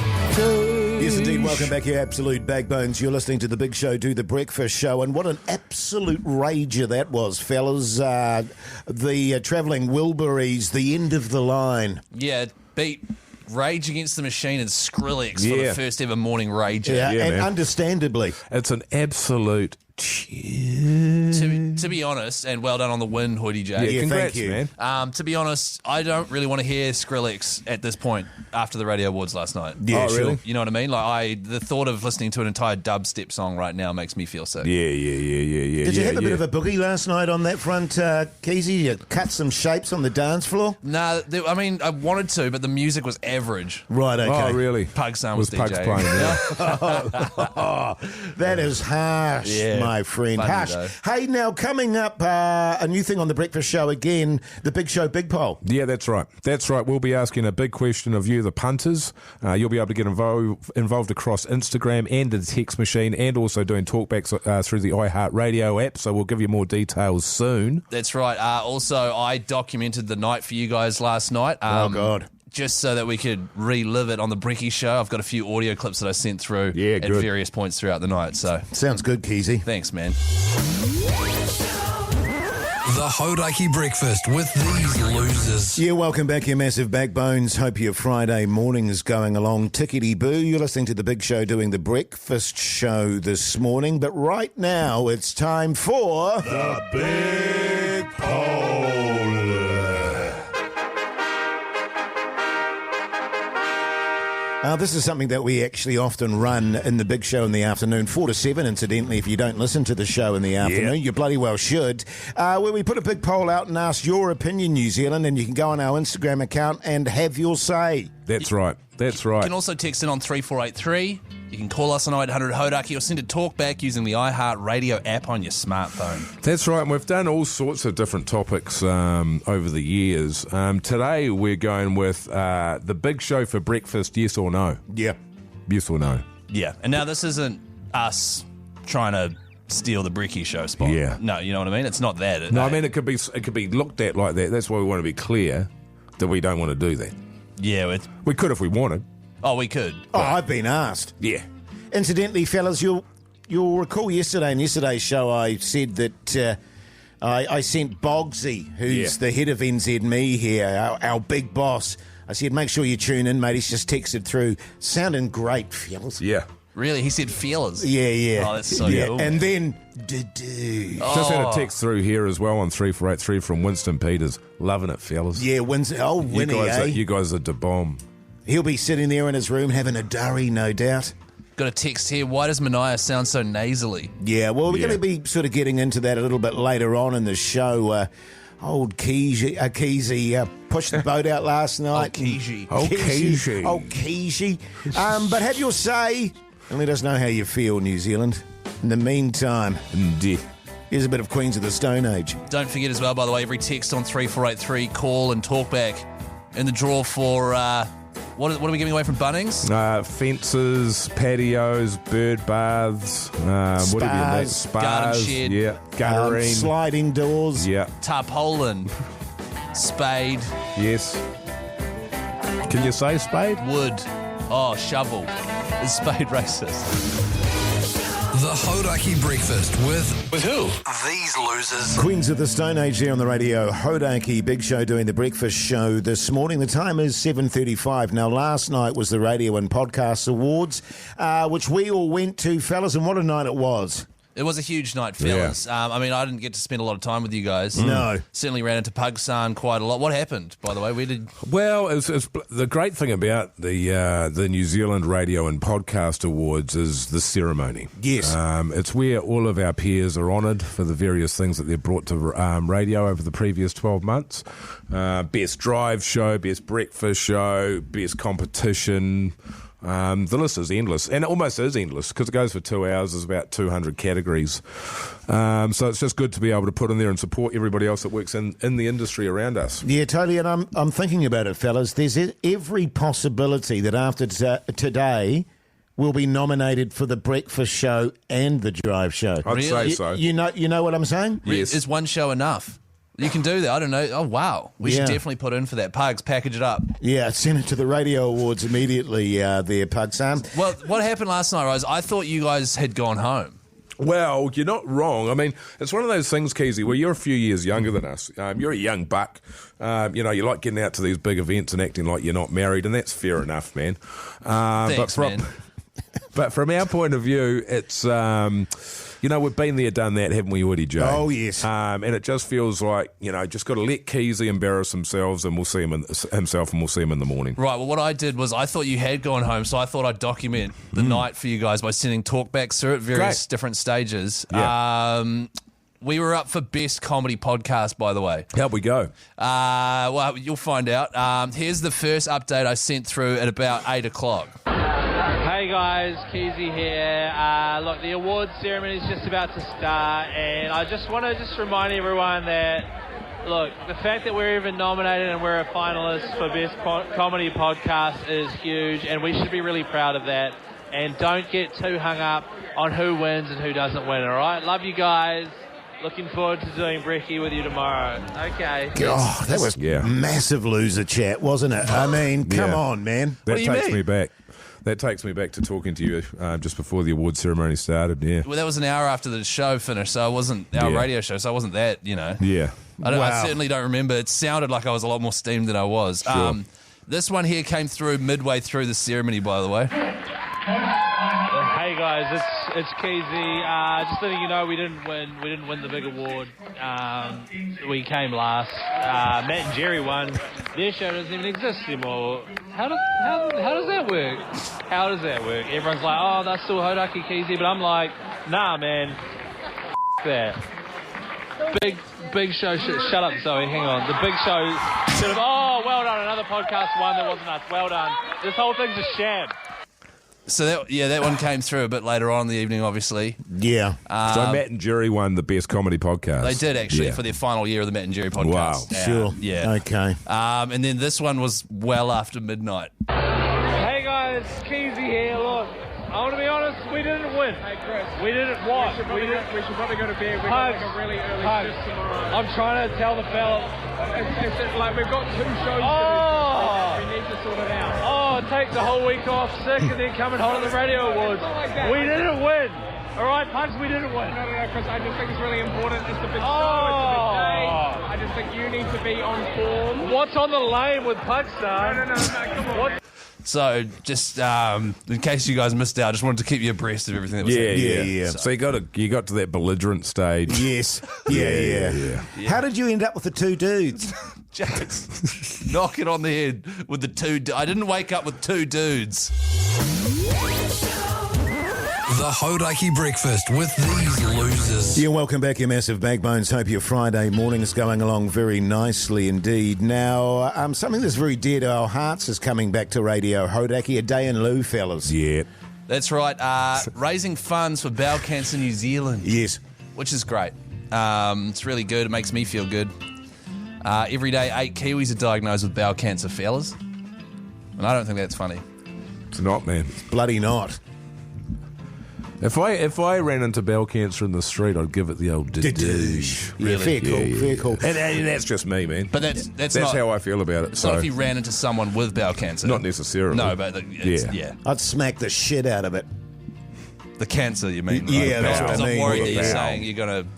Yes, indeed. Welcome back, you absolute backbones. You're listening to The Big Show, Do the Breakfast Show, and what an absolute rager that was, fellas. The travelling Wilburys, the end of the line. Yeah, it beat Rage Against the Machine and Skrillex for Yeah. the first ever morning rager. Yeah, Yeah, and man. understandably. It's an absolute tune. To be honest, and well done on the win, Hoodie J. Yeah, Congrats, thank you. man. To be honest, I don't really want to hear Skrillex at this point after the Radio Awards last night. Yeah, Oh, sure. really? You know what I mean? Like the thought of listening to an entire dubstep song right now makes me feel sick. Yeah. Did you have a bit of a boogie last night on that front, Keezy? You cut some shapes on the dance floor? Nah, I mean, I wanted to, but the music was average. Right, okay. Oh, really? Pug Son was Pugs DJing. playing? Yeah. That is harsh, Yeah, my friend. funny Harsh. though. Hey, now coming up, a new thing on The Breakfast Show again, the Big Show Big Poll. Yeah, that's right. That's right. We'll be asking a big question of you, the punters. You'll be able to get involved across Instagram and the text machine, and also doing talkbacks through the iHeartRadio app. So we'll give you more details soon. That's right. Also, I documented the night for you guys last night. Oh, God. Just so that we could relive it on the Bricky Show. I've got a few audio clips that I sent through Yeah, at good. various points throughout the night. So Sounds good, Keezy. thanks, man. The Hodaki Breakfast with these losers. Yeah, welcome back, you massive backbones. Hope your Friday morning is going along tickety-boo. You're listening to The Big Show doing the breakfast show this morning. But right now, it's time for... The Big Poll. This is something that we actually often run in the Big Show in the afternoon, 4 to 7, incidentally. If you don't listen to the show in the afternoon, you bloody well should. Where we put a big poll out and ask your opinion, New Zealand, and you can go on our Instagram account and have your say. That's right. That's right. You can also text in on 3483. You can call us on 0800 Hodaki or send a talk back using the iHeartRadio app on your smartphone. That's right, and we've done all sorts of different topics over the years. Today we're going with the Big Show for breakfast, yes or no? Yeah. Yes or no? Yeah, and now this isn't us trying to steal the Bricky show spot. Yeah. No, you know what I mean? It's not that. No, I mean, it could be looked at like that. That's why we want to be clear that we don't want to do that. Yeah. We could if we wanted. Oh, we could. Oh, I've been asked. Yeah. Incidentally, fellas, you'll recall yesterday in yesterday's show I said that I sent Bogsy, who's the head of NZME here, our big boss. I said, make sure you tune in, mate. He's just texted through. Sounding great, fellas. Yeah. Really? He said feelers? Yeah. Oh, that's so cool. And then... Just had a text through here as well on 3483 from Winston Peters. Loving it, fellas. Yeah, Winnie, You guys are da bomb. He'll be sitting there in his room having a durry, no doubt. Got a text here. Why does Manaia sound so nasally? Yeah, well, we're going to be sort of getting into that a little bit later on in the show. Old Keezy pushed the boat out last night. Keezy. Keezy. But have your say and let us know how you feel, New Zealand. In the meantime, here's a bit of Queens of the Stone Age. Don't forget as well, by the way, every text on 3483, call and talk back in the draw for... What are we giving away from Bunnings? Fences, patios, bird baths, spas, garden shed, guttering, sliding doors, tarpaulin, spade. Yes. Can you say spade? Wood. Oh, shovel. Is spade racist? The Hodaki Breakfast with who? These losers. Queens of the Stone Age there on the radio. Hodaki, Big Show doing the breakfast show this morning. The time is 7:35. Now, last night was the Radio and Podcast Awards, which we all went to, fellas, and what a night it was. It was a huge night, fellas. Yeah. I mean, I didn't get to spend a lot of time with you guys. No. Certainly ran into Pugsan quite a lot. What happened, by the way? Well, it's the great thing about the New Zealand Radio and Podcast Awards is the ceremony. Yes. It's where all of our peers are honoured for the various things that they've brought to radio over the previous 12 months. Best drive show, best breakfast show, best competition. The list is endless, and it almost is endless because it goes for 2 hours. There's about 200 categories. So it's just good to be able to put in there and support everybody else that works in the industry around us. Yeah, totally, and I'm thinking about it, fellas. There's every possibility that after today we'll be nominated for the breakfast show and the drive show. I'd say so. You know what I'm saying? Yes. Is one show enough? You can do that. I don't know. Oh, wow. We should definitely put in for that. Pugs, package it up. Yeah, send it to the Radio Awards immediately there, Pugs. Well, what happened last night, Rose? I thought you guys had gone home. Well, you're not wrong. I mean, it's one of those things, Keezy, where you're a few years younger than us. You're a young buck. You like getting out to these big events and acting like you're not married, and that's fair enough, man. Thanks, man. But from our point of view, it's... we've been there, done that, haven't we, Woody Joe? Oh, yes. And it just feels like, just got to let Keezy embarrass himself and we'll see him in the morning. Right, well, what I did was I thought you had gone home, so I thought I'd document the night for you guys by sending talkbacks through at various different stages. Yeah. We were up for Best Comedy Podcast, by the way. How'd we go? Well, you'll find out. Here's the first update I sent through at about 8 o'clock. Hey guys, Keezy here. Look, the awards ceremony is just about to start, and I just want to remind everyone that, look, the fact that we're even nominated and we're a finalist for Best Comedy Podcast is huge, and we should be really proud of that. And don't get too hung up on who wins and who doesn't win, all right? Love you guys. Looking forward to doing Brekkie with you tomorrow. Okay. Oh, that was massive loser chat, wasn't it? I mean, come on, man. That takes me back. That takes me back to talking to you just before the award ceremony started, yeah. Well, that was an hour after the show finished, so I wasn't our radio show, so I wasn't that, Yeah. I certainly don't remember. It sounded like I was a lot more steamed than I was. Sure. This one here came through midway through the ceremony, by the way. Hey guys, it's Keyzie. Just letting you know we didn't win the big award. We came last. Matt and Jerry won. Their show doesn't even exist anymore. How does that work? How does that work? Everyone's like, oh, that's still Hodaki Keyzie, but I'm like, nah, man, that. Big show. Shut up, Zoe. Hang on. The big show should have. Oh, well done. Another podcast one that wasn't us. Well done. This whole thing's a sham. So that one came through a bit later on in the evening, obviously. Yeah. So Matt and Jerry won the Best Comedy Podcast. They did, actually, for their final year of the Matt and Jerry podcast. Wow. Sure. Yeah. Okay. And then this one was well after midnight. Hey guys, Keezy here. Look, I want to be honest, we didn't win. Hey, Chris. We didn't what? We should probably go to bed. We've got like a really early shift tomorrow. I'm trying to tell the fellas. It's like we've got 2 shows to do. We need to sort it out. Oh, take the whole week off sick and then come and hold the radio awards. Like that. We didn't win. All right, Pugs, we didn't win. No, Chris, I just think it's really important. It's the big show. It's the big day. I just think you need to be on form. What's on the lane with Pugstar? No, come on. What? So, just in case you guys missed out, I just wanted to keep you abreast of everything that was happening. Yeah. So you got to that belligerent stage. Yes. Yeah. How did you end up with the 2 dudes? Just knock it on the head with the 2. I didn't wake up with 2 dudes. The Hodaki Breakfast with these losers. Yeah, welcome back, you massive backbones. Hope your Friday morning is going along very nicely indeed. Now, something that's very dear to our hearts is coming back to Radio Hauraki, a day in lieu, fellas. Yeah. That's right. Raising funds for bowel cancer New Zealand. Yes. Which is great. It's really good. It makes me feel good. Every day, 8 Kiwis are diagnosed with bowel cancer, fellas. And I don't think that's funny. It's not, man. It's bloody not. If I ran into bowel cancer in the street, I'd give it the old douche. Really? Fair call. And that's just me, man. But that's not, not how I feel about it. It's not if you ran into someone with bowel cancer. Not necessarily. No, but yeah. I'd smack the shit out of it. The cancer, you mean? Yeah, that's what I mean. I'm worried that you're saying you're going to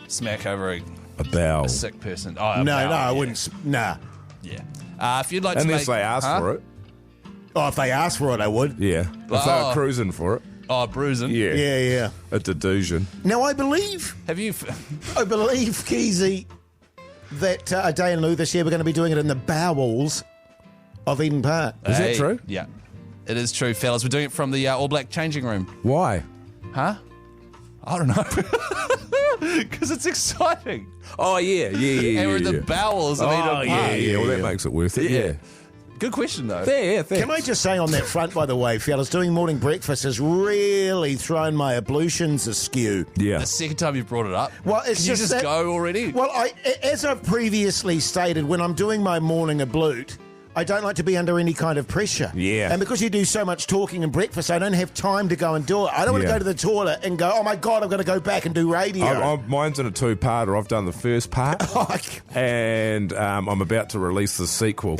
smack over a bowel. A sick person. Oh, no, I wouldn't. Nah. Yeah. If you'd like Unless to they ask for it. Oh, if they asked for it, I would. Yeah. If they were cruising for it. Oh, bruising. Yeah. A delusion. Now, I believe, Keyzie, that a day in lieu this year we're going to be doing it in the bowels of Eden Park. Is that true? Yeah. It is true, fellas. We're doing it from the All Black changing room. Why? Huh? I don't know. Because it's exciting. Oh, yeah. And we're in the bowels of Eden Park. Yeah. Well, that makes it worth it. Yeah. Good question, though. Yeah, thanks. Can I just say on that front, by the way, fellas, doing morning breakfast has really thrown my ablutions askew. Yeah. The second time you've brought it up. Well, it's Can you just go already? Well, as I've previously stated, when I'm doing my morning ablute, I don't like to be under any kind of pressure. Yeah. And because you do so much talking and breakfast, I don't have time to go and do it. I don't want to go to the toilet and go, oh my God, I've got to go back and do radio. Mine's in a 2-parter. I've done the first part. And I'm about to release the sequel.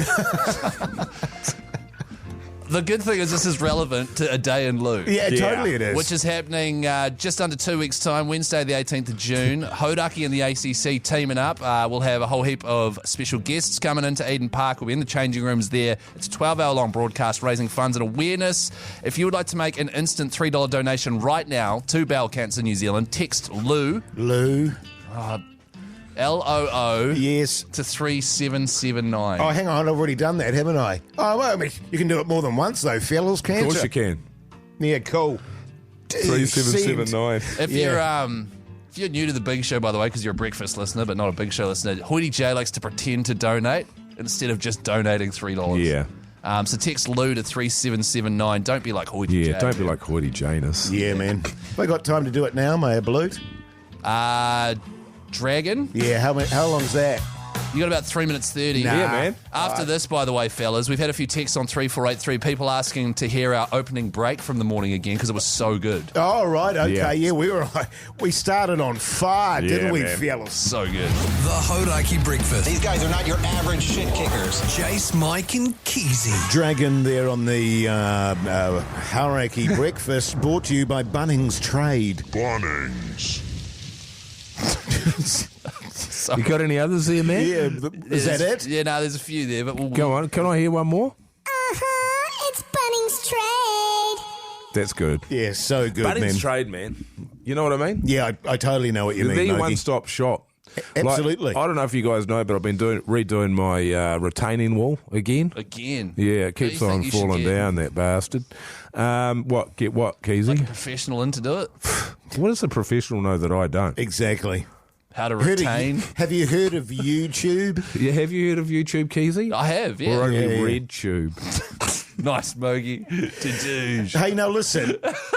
The good thing is this is relevant to a day in lieu. Yeah, totally it is. Which is happening just under 2 weeks' time, Wednesday the 18th of June. Hodaki and the ACC teaming up. We'll have a whole heap of special guests coming into Eden Park. We'll be in the changing rooms there. It's a 12-hour-long broadcast raising funds and awareness. If you would like to make an instant $3 donation right now to Bowel Cancer New Zealand, text LOO. LOO. Yes. To 3779. Oh, hang on, I've already done that, haven't I? Oh, well, I mean, you can do it more than once, though, fellas, can't you? Of course you can. Yeah, cool. 3779. If you're new to the Big Show, by the way, because you're a breakfast listener, but not a Big Show listener, Hoyte J likes to pretend to donate instead of just donating $3. Yeah. So text Lou to 3779. Don't be like Hoyte J. Yeah, don't be like Hoyte Janus. Yeah, man. Have I got time to do it now, my ablute? Dragon? Yeah, how long's that? You got about 3 minutes 30. Nah. Yeah, man. After this, by the way, fellas, we've had a few texts on 3483, people asking to hear our opening break from the morning again because it was so good. Oh, right, okay, yeah, we started on fire, didn't we, man. fellas? So good. The Hodaki Breakfast. These guys are not your average shit kickers. Jace, Mike and Keezy. Dragon there on the Hauraki Breakfast, brought to you by Bunnings Trade. Bunnings. You got any others there, man? Yeah, is that it? Yeah, no, there's a few there, but we'll Go on. Can I hear one more? It's Bunnings Trade. That's good. Yeah, so good, man. Bunnings Trade, man. You know what I mean? Yeah, I totally know what you They're mean, the Noki. one-stop shop. Absolutely. I don't know if you guys know, but I've been redoing my retaining wall again. Again? Yeah, it keeps on falling down, that bastard. Get what, Keezy? Like a professional in to do it? What does a professional know that I don't? Exactly. How to retain? Have you heard of YouTube? Yeah, have you heard of YouTube, Keezy? I have, yeah. Or only RedTube? Nice Mogi. To-douche. Hey, now listen,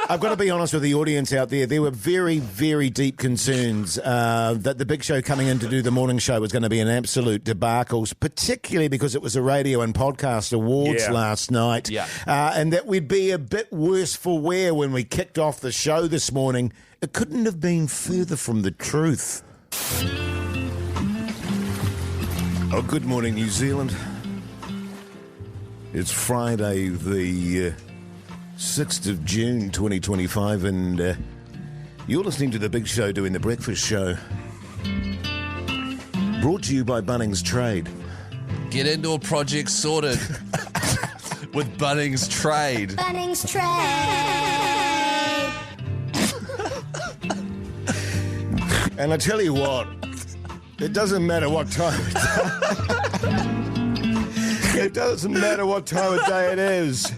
I've got to be honest with the audience out there. There were very, very deep concerns that the big show coming in to do the morning show was going to be an absolute debacle, particularly because it was a radio and podcast awards last night. Yeah. And that we'd be a bit worse for wear when we kicked off the show this morning. It couldn't have been further from the truth. Oh, good morning, New Zealand. It's Friday, the 6th of June, 2025, and you're listening to The Big Show doing The Breakfast Show. Brought to you by Bunnings Trade. Get indoor projects sorted with Bunnings Trade. Bunnings Trade. And I tell you what, it doesn't matter what time it doesn't matter what time of day it is.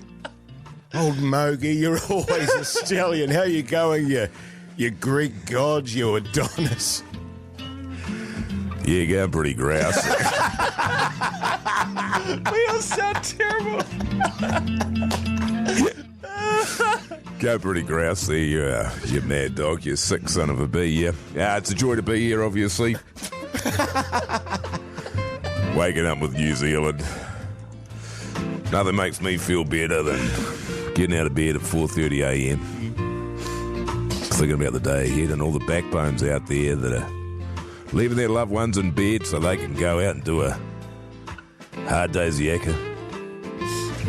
Old Mogi, you're always a stallion. How you going, you Greek gods, you Adonis? Yeah, going pretty grousey. We all sound terrible. Go pretty grousey, you mad dog, you sick son of a bee, yeah. It's a joy to be here, obviously. Waking up with New Zealand. Nothing makes me feel better than getting out of bed at 4:30 a.m. Thinking about the day ahead and all the backbones out there that are leaving their loved ones in bed so they can go out and do a hard day's yakka.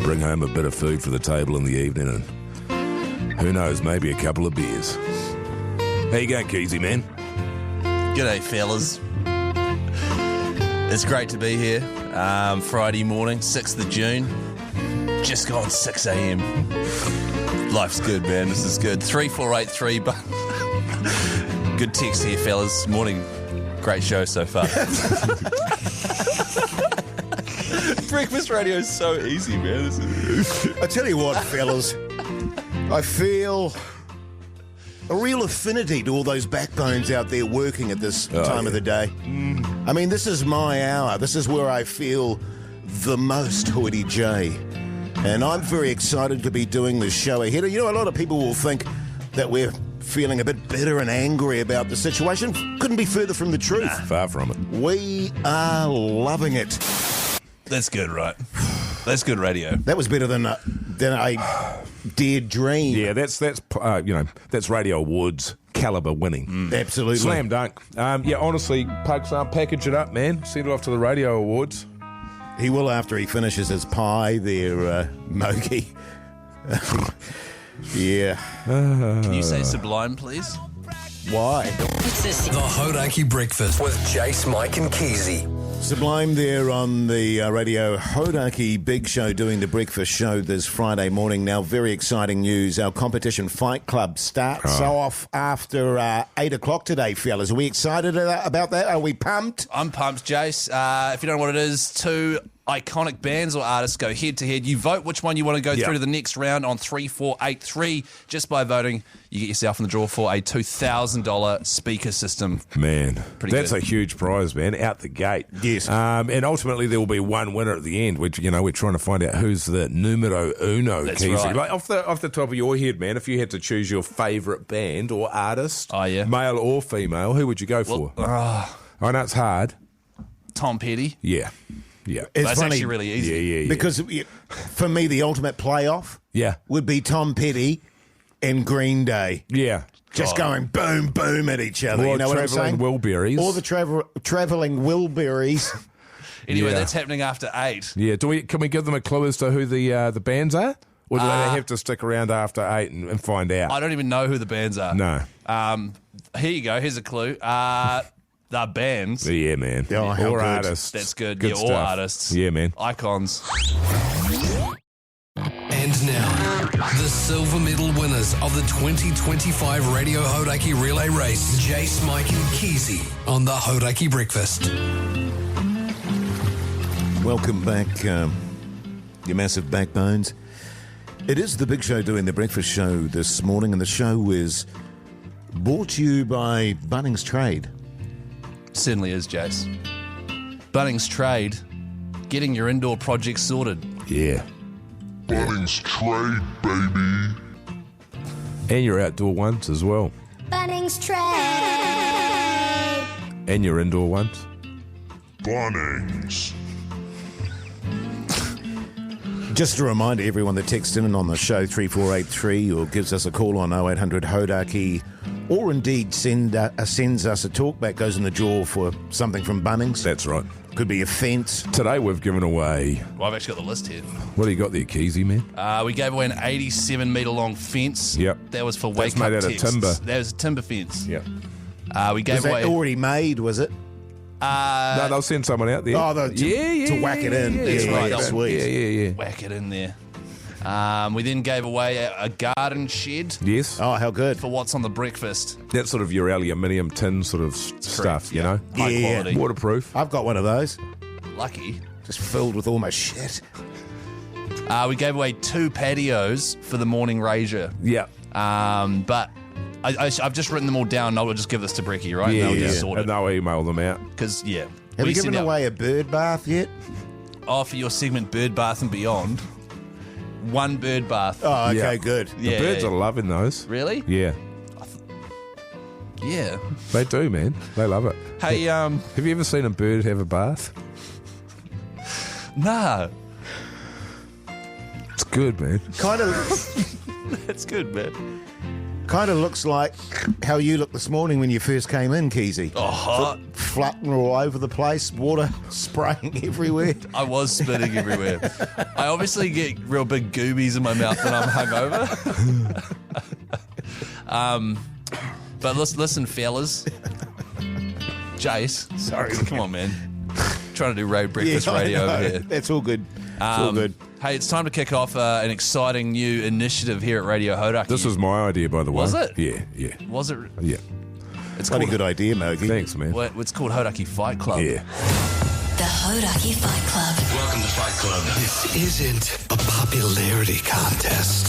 Bring home a bit of food for the table in the evening and who knows, maybe a couple of beers. How you going, Keezy, man? G'day, fellas. It's great to be here. Friday morning, 6th of June. Just gone 6 a.m. Life's good, man. This is good. 3483, but good text here, fellas. Morning. Great show so far. Breakfast radio is so easy, man. I tell you what, fellas, I feel a real affinity to all those backbones out there working at this time of the day. I mean, this is my hour. This is where I feel the most Hoyte J. And I'm very excited to be doing this show ahead. You know, a lot of people will think that we're feeling a bit bitter and angry about the situation. Couldn't be further from the truth. Far from it. We are loving it. That's good, right? That's good radio. That was better than I dared dream. Yeah, that's Radio Awards caliber winning. Absolutely. Slam dunk. Honestly, Pugs, package it up, man. Send it off to the Radio Awards. He will after he finishes his pie there, Mogi. Yeah. Can you say sublime, please? Why? The Hodaki Breakfast with Jace, Mike and Keezy. Sublime there on the Radio Hauraki Big Show doing the breakfast show this Friday morning. Now, very exciting news. Our competition Fight Club starts off after 8 o'clock today, fellas. Are we excited about that? Are we pumped? I'm pumped, Jace. If you don't know what it is, two iconic bands or artists go head-to-head. You vote which one you want to go through to the next round on 3483. Just by voting, you get yourself in the draw for a $2,000 speaker system. Man, that's good. a huge prize, man, out the gate. Yes. And ultimately there will be one winner at the end, which, we're trying to find out who's the numero uno. That's Keezy. right. Like off the top of your head, man, if you had to choose your favourite band or artist, male or female, who would you go for? I know it's hard. Tom Petty. Yeah. Yeah, that's actually really easy. Yeah. Because for me, the ultimate playoff would be Tom Petty and Green Day. Yeah. Just going boom, boom at each other. Or you know what I'm saying? Wilburys. Or the travelling Wilburys. Anyway, that's happening after 8. Yeah. Can we give them a clue as to who the bands are? Or do they have to stick around after 8 and find out? I don't even know who the bands are. No. Here you go. Here's a clue. The bands. Yeah, man. Oh, how or good. artists. That's good. Good all stuff. artists. Yeah, man. Icons. And now, the silver medal winners of the 2025 Radio Hauraki Relay Race, Jace, Mike and Keezy on the Hauraki Breakfast. Welcome back, you massive backbones. It is the Big Show doing the breakfast show this morning, and the show is brought to you by Bunnings Trade. Certainly is, Jace. Bunnings Trade, getting your indoor projects sorted. Yeah. Bunnings trade, baby. And your outdoor ones as well. Bunnings trade. And your indoor ones. Bunnings. Just a reminder, everyone that texts in on the show 3483 or gives us a call on 0800 Hodaki, or indeed sends us a talkback, goes in the draw for something from Bunnings. That's right. Could be a fence. Today we've given away... Well, I've actually got the list here. What do you got there, Keezy, man? We gave away an 87-metre long fence. Yep. That was for That's wake up made out of texts. timber. That was a timber fence. Yep. We gave Was that away... already made, was it? No, they'll send someone out there. Oh, to whack it in. Yeah, That's right. That's sweet. Yeah. Whack it in there. We then gave away a garden shed. Yes. Oh, how good. For what's on the breakfast. That's sort of your aluminium tin sort of stuff, you know? High quality. Waterproof. I've got one of those. Lucky. Just filled with all my shit. We gave away 2 patios for the morning Rager. Yeah. But I've just written them all down, and I'll just give this to Brecky, right? Yeah, and they'll just sort it. And they'll email them out. Because, yeah. Have you given away a bird bath yet? Oh, for your segment Bird Bath and Beyond. 1 bird bath. Oh, okay, good. The birds are loving those. Really? Yeah. Yeah. They do, man. They love it. Hey, have you ever seen a bird have a bath? Nah. It's good, man. Kind of. That's good, man. Kind of looks like how you looked this morning when you first came in, Keyzie. Oh, hot. Fluttering all over the place, water spraying everywhere. I was spitting everywhere. I obviously get real big goobies in my mouth when I'm hungover. But listen, fellas. Jace. Sorry. Come on, man. Trying to do road breakfast radio over here. That's all good. It's all good. Hey, it's time to kick off an exciting new initiative here at Radio Hauraki. This was my idea, by the way. Was it? Yeah. Was it? Yeah. It's Bloody called, good idea, Mogi. Thanks, man. well, it's called Hodaki Fight Club. Yeah. The Hodaki Fight Club. Welcome to Fight Club. This isn't a popularity contest.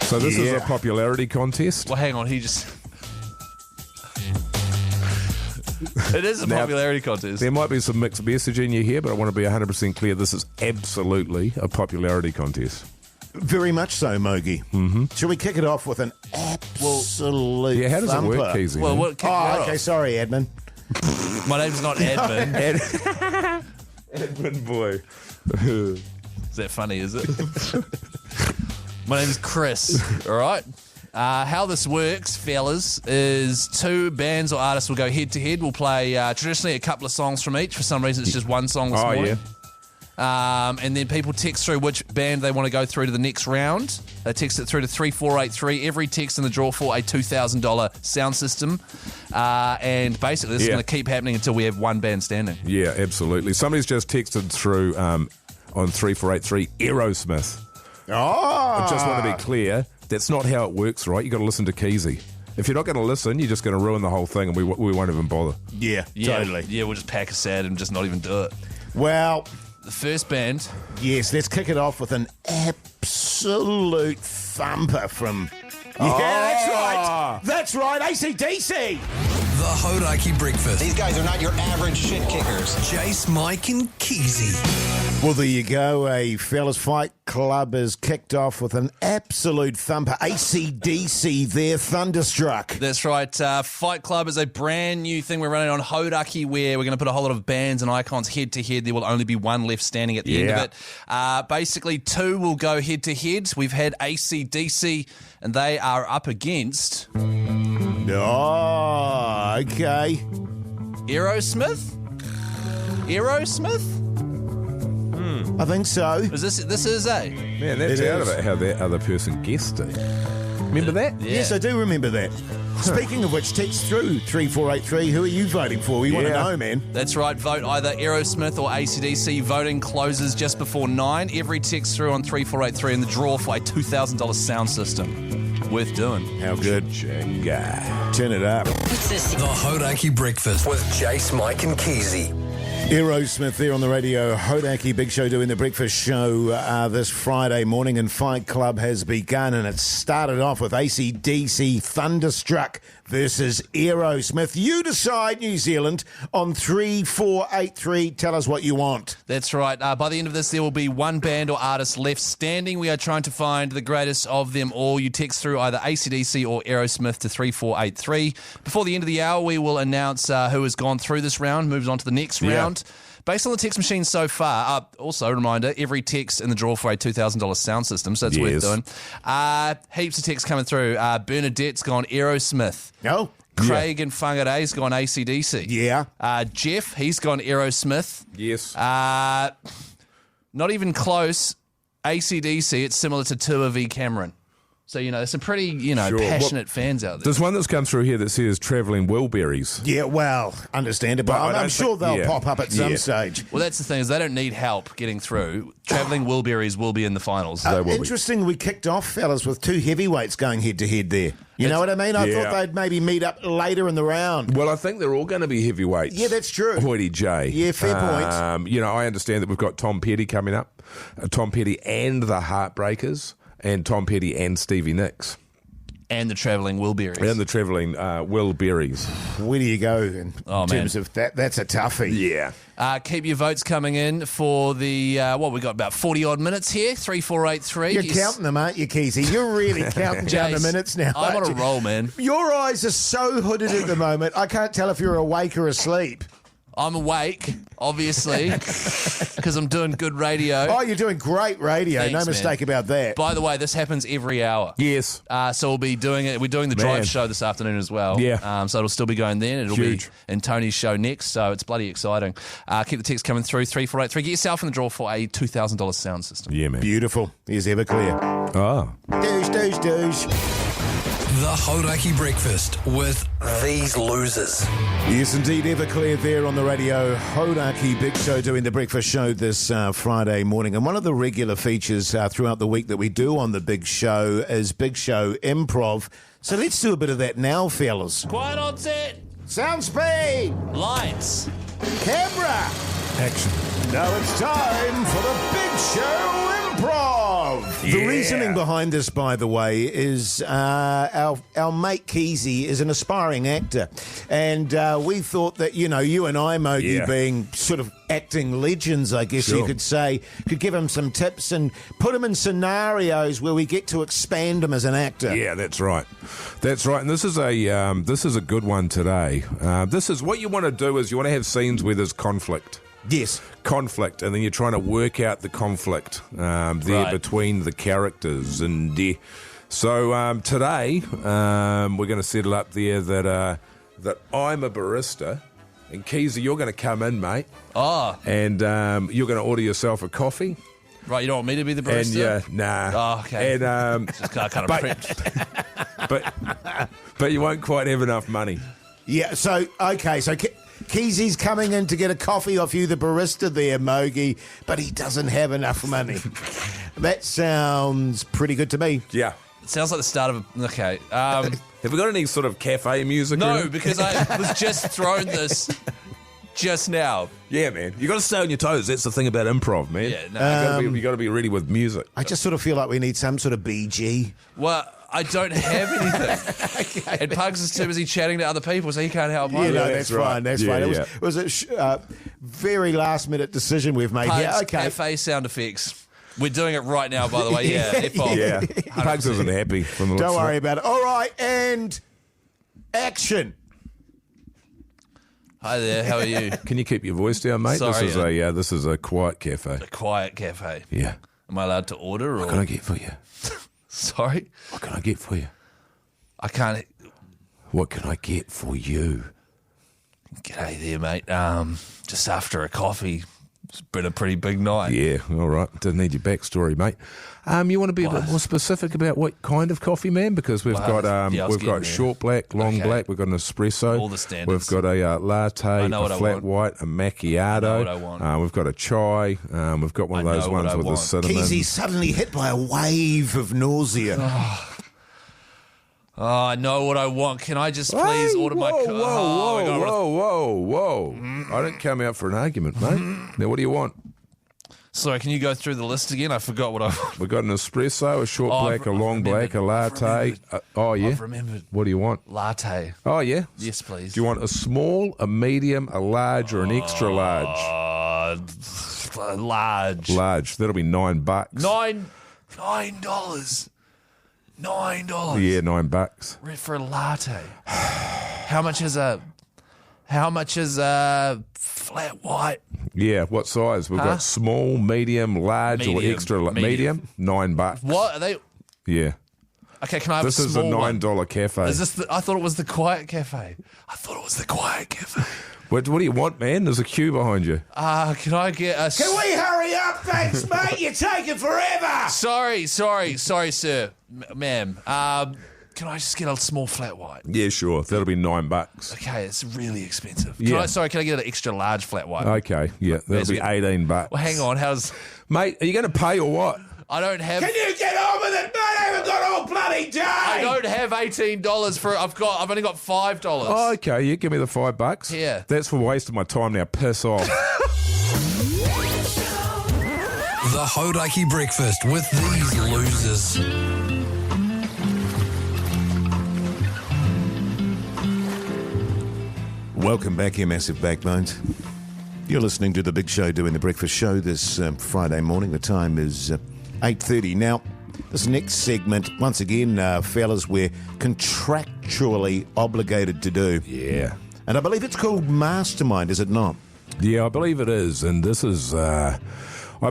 So this is a popularity contest? Well, hang on. He just... It is a Now, popularity contest. There might be some mixed messaging you hear, but I want to be 100% clear. This is absolutely a popularity contest. Very much so, Mogi. Mm-hmm. Shall we kick it off with an absolute Yeah, how does thumper? it work, Keezy? Well, what? Okay, sorry, Admin. My name's not Admin. Edmund boy. Is that funny, is it? My name's Chris, all right? How this works, fellas, is 2 bands or artists will go head-to-head. We'll play traditionally a couple of songs from each. For some reason, it's just 1 song this morning. Yeah. And then people text through which band they want to go through to the next round. They text it through to 3483. Every text in the draw for a $2,000 sound system. And basically, this is going to keep happening until we have 1 band standing. Yeah, absolutely. Somebody's just texted through on 3483 Aerosmith. Oh! I just want to be clear. That's not how it works, right? You got to listen to Keezy. If you're not going to listen, you're just going to ruin the whole thing, and we won't even bother. Yeah, totally. Yeah, we'll just pack a sad and just not even do it. Well, The first band. yes, let's kick it off with an absolute thumper from... Yeah, that's right. That's right, AC/DC. The Hodaki Breakfast. These guys are not your average shit kickers. Jace, Mike, and Keezy. Well, there you go. A fellas fight club is kicked off with an absolute thumper. AC/DC there, Thunderstruck. That's right. Fight Club is a brand new thing we're running on Hodaki, where we're going to put a whole lot of bands and icons head to head. There will only be 1 left standing at the end of it. Basically, 2 will go head to head. We've had AC/DC, and they are up against... Oh, okay. Aerosmith? I think so. Is this is a... Man, that's out of it, how that other person guessed it. Remember that? Yeah. Yes, I do remember that. Speaking of which, text through 3483. Who are you voting for? We want to know, man. That's right. Vote either Aerosmith or AC/DC. Voting closes just before 9. Every text through on 3483 in the draw for a $2,000 sound system. Worth doing. How good. Turn it up. The Hodaki Breakfast with Jace, Mike, and Keezy. Aerosmith there on the Radio Hodaki Big Show doing the breakfast show this Friday morning, and Fight Club has begun, and it started off with AC/DC Thunderstruck versus Aerosmith. You decide, New Zealand, on 3483. Tell us what you want. That's right. By the end of this, there will be one band or artist left standing. We are trying to find the greatest of them all. You text through either AC/DC or Aerosmith to 3483. Before the end of the hour, we will announce who has gone through this round, moves on to the next round. Based on the text machine so far, also a reminder, every text in the draw for a $2,000 sound system, so that's worth doing. Heaps of texts coming through. Bernadette's gone Aerosmith. Oh. Craig and Whangarei's gone AC/DC. Yeah. Jeff, he's gone Aerosmith. Yes. Not even close. AC/DC, it's similar to Tua v Cameron. So, there's some pretty, passionate fans out there. There's one that's come through here that says Travelling Wilburys. Yeah, well, understandable. I'm sure they'll pop up at some stage. Well, that's the thing, is they don't need help getting through. Travelling Wilburys will be in the finals. Interesting, we kicked off, fellas, with two heavyweights going head-to-head there. You know what I mean? I thought they'd maybe meet up later in the round. Well, I think they're all going to be heavyweights. Yeah, that's true. Hoyte J. Yeah, fair point. I understand that we've got Tom Petty coming up. Tom Petty and the Heartbreakers. And Tom Petty and Stevie Nicks. And the Travelling Wilburys. And the Travelling Wilburys. Where do you go in terms of that? That's a toughie. Yeah. Keep your votes coming in for the, we got about 40-odd minutes here, 3483. You're counting them, aren't you, Keyzie? You're really counting down the minutes now. I'm on a roll, man. Your eyes are so hooded at the moment, I can't tell if you're awake or asleep. I'm awake, obviously, because I'm doing good radio. Oh, you're doing great radio. Thanks, no mistake about that. By the way, this happens every hour. Yes. So we'll be doing it. We're doing the drive show this afternoon as well. Yeah. So it'll still be going then. It'll be in Tony's show next. So it's bloody exciting. Keep the text coming through, 3483. Get yourself in the draw for a $2,000 sound system. Yeah, man. Beautiful. Here's Everclear. Oh. Douche. The Hauraki Breakfast with these losers. Yes, indeed, Everclear there on the Radio Hauraki Big Show doing the breakfast show this Friday morning. And one of the regular features throughout the week that we do on the Big Show is Big Show Improv. So let's do a bit of that now, fellas. Quiet on set. Sound speed. Lights. Camera. Action. Now it's time for the Big Show Improv. The reasoning behind this, by the way, is our mate Keezy is an aspiring actor. And we thought that, you and I, Mogi, being sort of acting legends, I guess you could say, could give him some tips and put him in scenarios where we get to expand him as an actor. Yeah, that's right. That's right. And this is a good one today. This is what you want to do is you want to have scenes where there's conflict. Yes. Conflict, and then you're trying to work out the conflict between the characters. And so today we're going to settle up there that I'm a barista, and Keezy, you're going to come in, mate. Oh. And you're going to order yourself a coffee. Right, you don't want me to be the barista? And nah. Oh, okay. And just kind of prepped. but you won't quite have enough money. Yeah. So Keyzie's coming in to get a coffee off you, the barista there, Mogi, but he doesn't have enough money. That sounds pretty good to me. Yeah. It sounds like the start of a... Okay. Have we got any sort of cafe music? No, because I was just thrown this just now. Yeah, man. You got to stay on your toes. That's the thing about improv, man. Yeah, no. You got to be ready with music. I just sort of feel like we need some sort of BG. Well, I don't have anything. Okay. And Pugs is too busy chatting to other people, so he can't help either. Yeah, no, that's fine. That's fine. It was a very last-minute decision we've made Pugs, here. Okay. cafe sound effects. We're doing it right now, by the way. Yeah, yeah. Pugs isn't happy from the looks. Don't worry about it. All right, and action. Hi there. How are you? Can you keep your voice down, mate? Sorry, this is a quiet cafe. A quiet cafe. Yeah. Am I allowed to order? Or? What can I get for you? Sorry? What can I get for you? I can't... What can I get for you? G'day there, mate. Just after a coffee. It's been a pretty big night. Yeah, all right. Didn't need your backstory, mate. You want to be a bit more specific about what kind of coffee, man? Because we've got short black, long black, we've got an espresso. All the standards. We've got a latte, a flat white, a macchiato. I know what I want. We've got a chai. We've got one of those ones with the cinnamon. Keyzie's suddenly hit by a wave of nausea. Oh, I know what I want. Can I just please order my... Whoa. I didn't come out for an argument, mate. Now, what do you want? Sorry, can you go through the list again? I forgot what I... We've got an espresso, a short black, a long black, a latte. Oh, yeah? I've remembered. What do you want? Latte. Oh, yeah? Yes, please. Do you want a small, a medium, a large, or an extra large? Large. Large. That'll be $9. $9. Yeah, $9. For a latte. How much is a flat white? Yeah, what size? We've got small, medium, large, or extra medium. $9. What are they? Yeah. Okay, can I have this a small is a $9 cafe. Is this? I thought it was the Quiet Cafe. What do you want, man? There's a queue behind you. Can I get a? Can we hurry up? Thanks, mate. You're taking forever. Sorry, sir, ma'am. Can I just get a small flat white? Yeah, sure. That'll be $9. Okay, it's really expensive. Can Yeah. I get an extra large flat white? Okay, yeah, that'll be $18. Well, hang on. Mate, are you going to pay or what? I don't have. Can you get on with it, mate? I haven't got all bloody day. I don't have $18 for. I've only got $5. Oh, okay, yeah, give me the $5. Yeah. That's for wasting my time now. Piss off. The Hodaki Breakfast with these losers. Welcome back, you massive backbones. You're listening to The Big Show doing the breakfast show this Friday morning. The time is 8:30. Now, this next segment, once again, fellas, we're contractually obligated to do. Yeah. And I believe it's called Mastermind, is it not? Yeah, I believe it is. And this is, I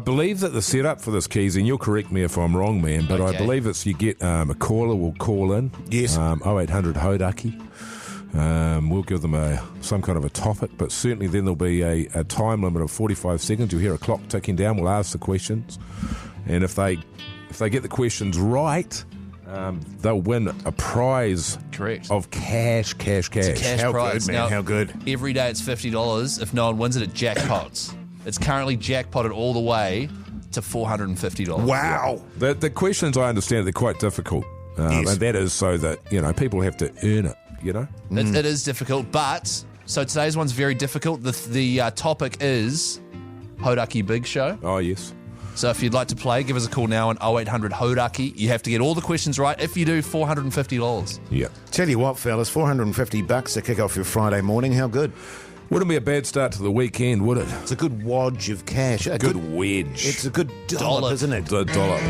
believe that the setup for this, Keezy, and you'll correct me if I'm wrong, man, but I believe it's you get a caller will call in. Yes. 0800 Hodaki. We'll give them some kind of a topic, but certainly then there'll be a time limit of 45 seconds. You'll hear a clock ticking down. We'll ask the questions, and if they get the questions right, they'll win a prize. Correct. Of cash. It's a cash How prize. good, man? Now, How good? Every day it's $50. If no one wins it, it jackpots. It's currently jackpotted all the way to $450. Wow. The questions, I understand, they're quite difficult, Yes. and that is so that people have to earn it. It is difficult, but so today's one's very difficult. The topic is Hodaki Big Show. Oh, yes. So if you'd like to play, give us a call now on 0800 Hodaki. You have to get all the questions right. If you do, $450. Yeah. Tell you what, fellas, $450 to kick off your Friday morning. How good? Wouldn't be a bad start to the weekend, would it? It's a good wodge of cash. A Good wedge. It's a good dollop, isn't it? The dollar.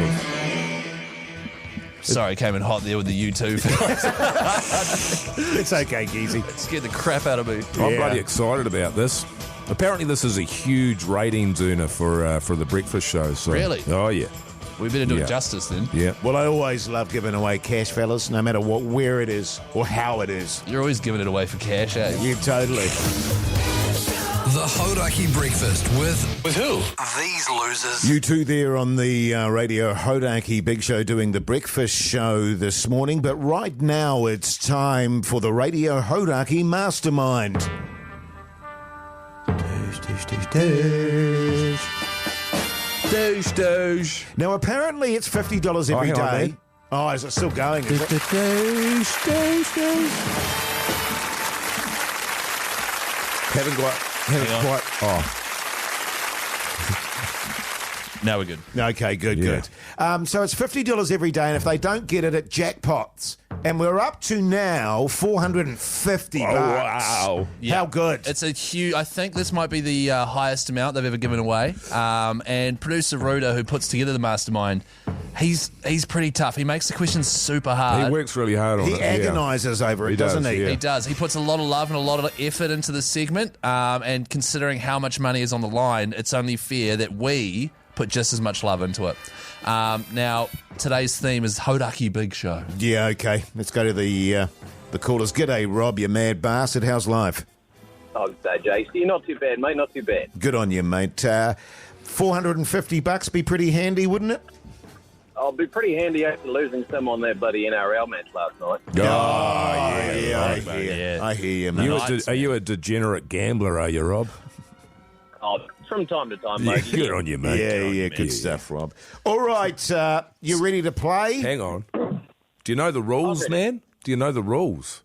Sorry, came in hot there with the U2. It's okay, Keyzie. Scared the crap out of me. I'm bloody excited about this. Apparently, this is a huge ratings earner for the breakfast show. So. Really? Oh, yeah. We better do it justice then. Yeah. Well, I always love giving away cash, fellas, no matter where it is or how it is. You're always giving it away for cash, eh? You totally. The Hodaki Breakfast with who? These losers. You two there on the Radio Hauraki Big Show doing the breakfast show this morning. But right now it's time for the Radio Hauraki Mastermind. Douche. Now, apparently it's $50 every hang on, day. man. Oh, is it still going? Is it? Haven't quite. Oh. Now we're good. Okay, good. So it's $50 every day, and if they don't get it, it jackpots. And we're up to now $450. Oh, wow. How good? It's a huge. I think this might be the highest amount they've ever given away. And producer Ruda, who puts together the mastermind, he's pretty tough. He makes the questions super hard. He works really hard on it. He agonises over it, doesn't he? Yeah. He does. He puts a lot of love and a lot of effort into the segment. And considering how much money is on the line, it's only fair that we put just as much love into it. Now, today's theme is Hodaki Big Show. Yeah, okay. Let's go to the callers. G'day, Rob, you mad bastard. How's life? Oh, JC, not too bad, mate, not too bad. Good on you, mate. $450 be pretty handy, wouldn't it? I'll be pretty handy after losing some on that bloody NRL match last night. I hear you, man. Are you a degenerate gambler, are you, Rob? Oh, from time to time, mate. Good on you, mate. Yeah, good stuff, Rob. All right, you ready to play? Hang on. Do you know the rules, man? Do you know the rules?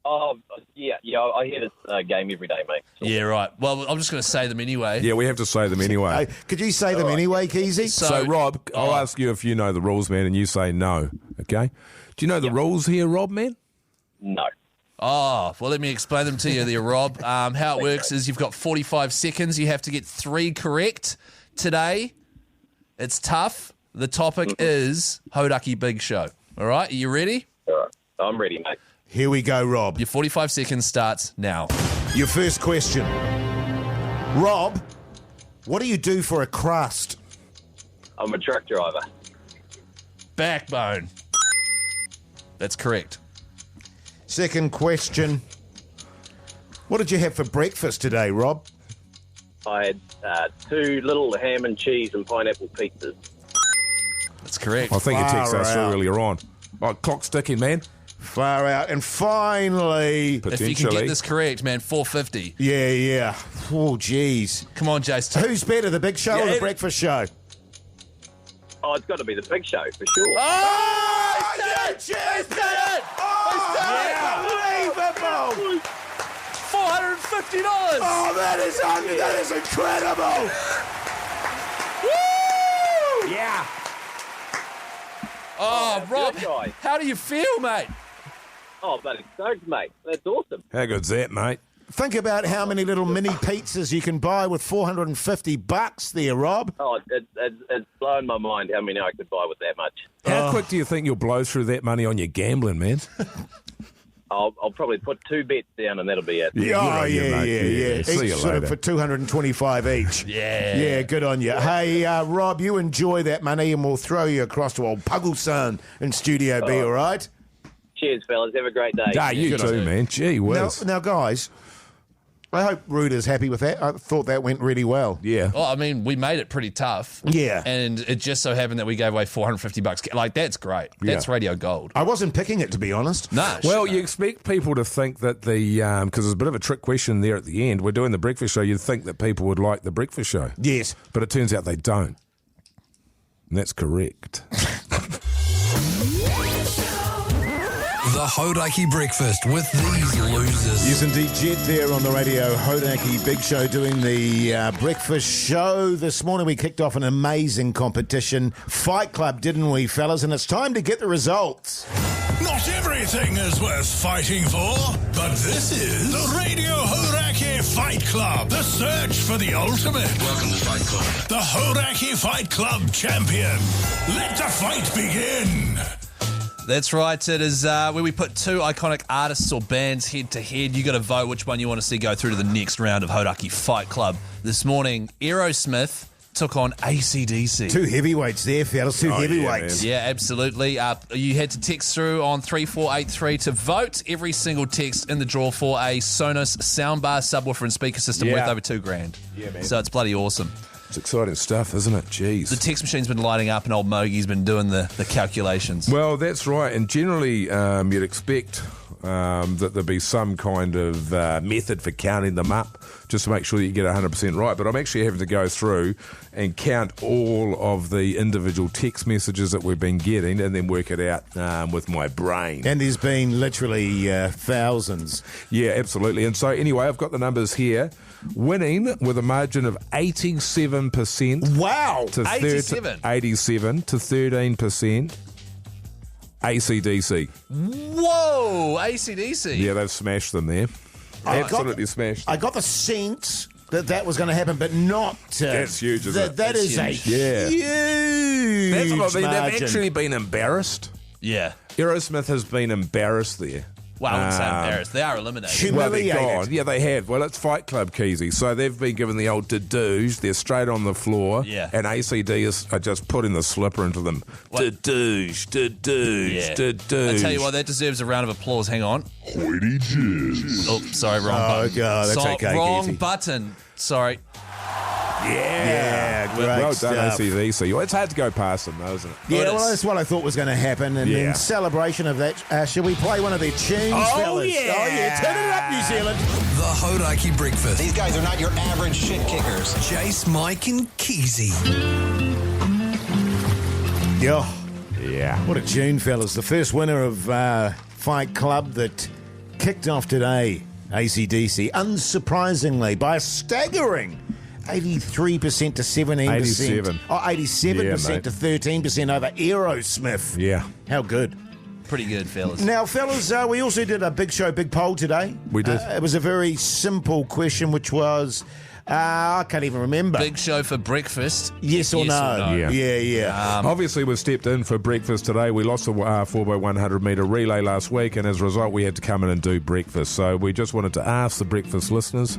Oh, yeah, I hear this game every day, mate. Yeah, right. Well, I'm just going to say them anyway. Yeah, we have to say them anyway. Could you say them anyway, Keezy? So Rob, I'll ask you if you know the rules, man, and you say no, okay? Do you know the rules here, Rob, man? No. Oh, well, let me explain them to you there, Rob. How it works is you've got 45 seconds. You have to get 3 correct today. It's tough. The topic is Hodaki Big Show. All right, are you ready? All right. I'm ready, mate. Here we go, Rob. Your 45 seconds starts now. Your first question. Rob, what do you do for a crust? I'm a truck driver. Backbone. That's correct. Second question. What did you have for breakfast today, Rob? I had 2 little ham and cheese and pineapple pizzas. That's correct. I think you texted us earlier on. Oh, clock's ticking, man. Far out. And finally... If you can get this correct, man, $4.50. Yeah. Oh, jeez. Come on, Jason. Who's better, the Big Show or the Breakfast Show? Oh, it's got to be the Big Show, for sure. Oh, he's done it! Unbelievable! $450. Oh, that is incredible! Woo! Yeah. Oh, Rob, good guy. how do you feel, mate? Oh, but it's stoked, mate. That's awesome. How good's that, mate? Think about how many little mini pizzas you can buy with $450 there, Rob. Oh, it's blown my mind how many I could buy with that much. How quick do you think you'll blow through that money on your gambling, man? I'll probably put 2 bets down and that'll be it. Yeah. See you Each sort later. of for $225 each. Yeah, good on you. Hey, Rob, you enjoy that money and we'll throw you across to old Puggleson in Studio B, all right? Cheers, fellas. Have a great day. You too, man. Gee whiz. Now, guys, I hope Ruda's happy with that. I thought that went really well. Yeah. Well, I mean, we made it pretty tough. Yeah. And it just so happened that we gave away $450. Like, that's great. That's radio gold. I wasn't picking it, to be honest. No. Well, you expect people to think that because there's a bit of a trick question there at the end. We're doing the breakfast show. You'd think that people would like the breakfast show. Yes. But it turns out they don't. And that's correct. The Hodaki Breakfast with these losers. Yes, indeed, Jet there on the Radio Hauraki Big Show doing the breakfast show. This morning we kicked off an amazing competition. Fight Club, didn't we, fellas? And it's time to get the results. Not everything is worth fighting for, but this is the Radio Hauraki Fight Club. The search for the ultimate. Welcome to Fight Club. The Hauraki Fight Club champion. Let the fight begin. That's right. It is where we put 2 iconic artists or bands head to head. You got to vote which one you want to see go through to the next round of Hodaki Fight Club. This morning, Aerosmith took on AC/DC. 2 heavyweights there, fellas. 2 heavyweights. Yeah, absolutely. You had to text through on 3483 to vote. Every single text in the draw for a Sonos soundbar, subwoofer and speaker system worth over $2,000. Yeah, man. So it's bloody awesome. It's exciting stuff, isn't it? Jeez. The text machine's been lighting up and old Mogie's been doing the calculations. Well, that's right. And generally, you'd expect that there'd be some kind of method for counting them up just to make sure that you get 100% right. But I'm actually having to go through and count all of the individual text messages that we've been getting and then work it out with my brain. And there's been literally thousands. Yeah, absolutely. And so anyway, I've got the numbers here. Winning with a margin of 87%. Wow! To 87 to 13%. AC/DC. Whoa! AC/DC. Yeah, they've smashed them there. Absolutely smashed. I got the sense that was going to happen, but not. That's huge, isn't it? That is huge. a huge That's what I mean. margin. They've actually been embarrassed. Yeah. Aerosmith has been embarrassed there. Well, I wouldn't say embarrassed. They are eliminated. Well, they're gone. Yeah, they have. Well, it's Fight Club, Keezy. So they've been given the old da-doos. They're straight on the floor. Yeah. And ACD are just putting the slipper into them. Da-doos, da-doos, Yeah. da-doos. I tell you what, that deserves a round of applause. Hang on. Hoity jizz. Oh, sorry, wrong button. Oh, God, that's okay, Wrong Keezy. button. Sorry. Yeah, great well done, stuff. ACDC. Well, it's hard to go past them, though, isn't it? Yeah, well, that's what I thought was going to happen. And in celebration of that, shall we play one of their tunes, fellas? yeah. Oh, yeah. Turn it up, New Zealand. The Hodaki Breakfast. These guys are not your average shit kickers. Jace, Mike and Keezy. Yeah. What a tune, fellas. The first winner of Fight Club that kicked off today, AC/DC, unsurprisingly, by a staggering 83% to 17%. 87. Oh, 87% Yeah, to 13% over Aerosmith. Yeah. How good. Pretty good, fellas. Now, fellas, we also did a big show, big poll today. We did. It was a very simple question, which was, I can't even remember. Big show for breakfast. Yes or no? Yeah. Obviously, we stepped in for breakfast today. We lost the 4x100 metre relay last week, and as a result, we had to come in and do breakfast. So we just wanted to ask the breakfast listeners,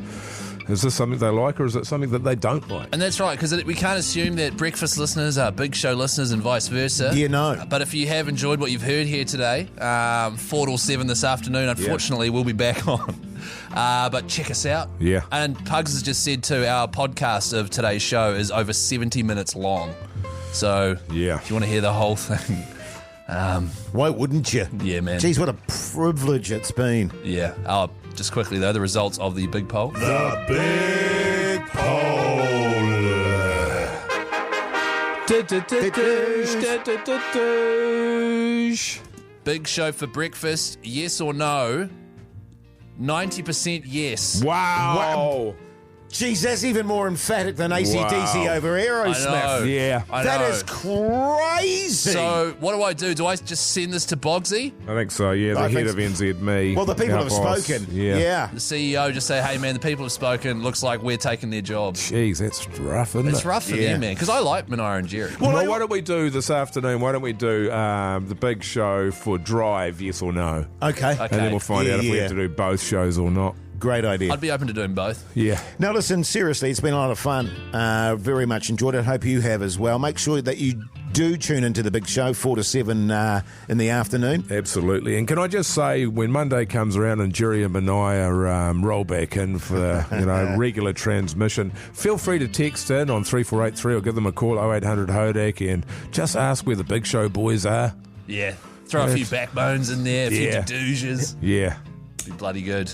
is this something they like, or is it something that they don't like? And that's right, because we can't assume that breakfast listeners are big show listeners and vice versa. Yeah, no. But if you have enjoyed what you've heard here today, 4 till 7 this afternoon, unfortunately, we'll be back on. But check us out. Yeah. And Pugs has just said too, our podcast of today's show is over 70 minutes long. So if you want to hear the whole thing, why wouldn't you? Yeah, man. Geez, what a privilege it's been. Yeah. Just quickly though, the results of the big poll. The big poll. Big show for breakfast, yes or no? 90% yes. Wow. Geez, that's even more emphatic than AC/DC over Aerosmith. I know. Yeah. That is crazy. So what do I do? Do I just send this to Bogsy? I think so, yeah. The head of NZME. Well, the people our have boss. spoken. Yeah. The CEO just say, hey, man, the people have spoken. Looks like we're taking their job. Jeez, that's rough, isn't it? It's rough for them, man, because I like Manaia and Jerry. Well, why don't we do this afternoon? Why don't we do the big show for Drive, yes or no? Okay. And then we'll find out if we have to do both shows or not. Great idea. I'd be open to doing both. Yeah. Now, listen, seriously, it's been a lot of fun. Very much enjoyed it. Hope you have as well. Make sure that you do tune into the big show, 4 to 7 in the afternoon. Absolutely. And can I just say, when Monday comes around and Jerry and Manaia roll back in for regular transmission, feel free to text in on 3483 or give them a call, 0800 Hodaki, and just ask where the big show boys are. Yeah. Throw a few backbones in there, a few dedoozes. Yeah. Be bloody good.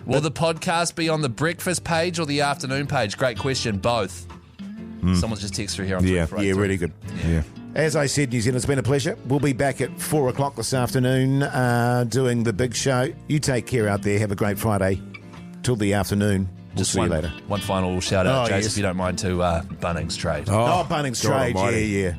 Will the podcast be on the breakfast page or the afternoon page? Great question. Both. Someone's just texted through here on 348. Yeah, really good. Yeah. As I said, New Zealand, it's been a pleasure. We'll be back at 4 o'clock this afternoon doing the big show. You take care out there. Have a great Friday. Till the afternoon. We'll see you later. One final shout out, Jason, yes. if you don't mind, to Bunnings Trade. Bunnings Trade. Yeah.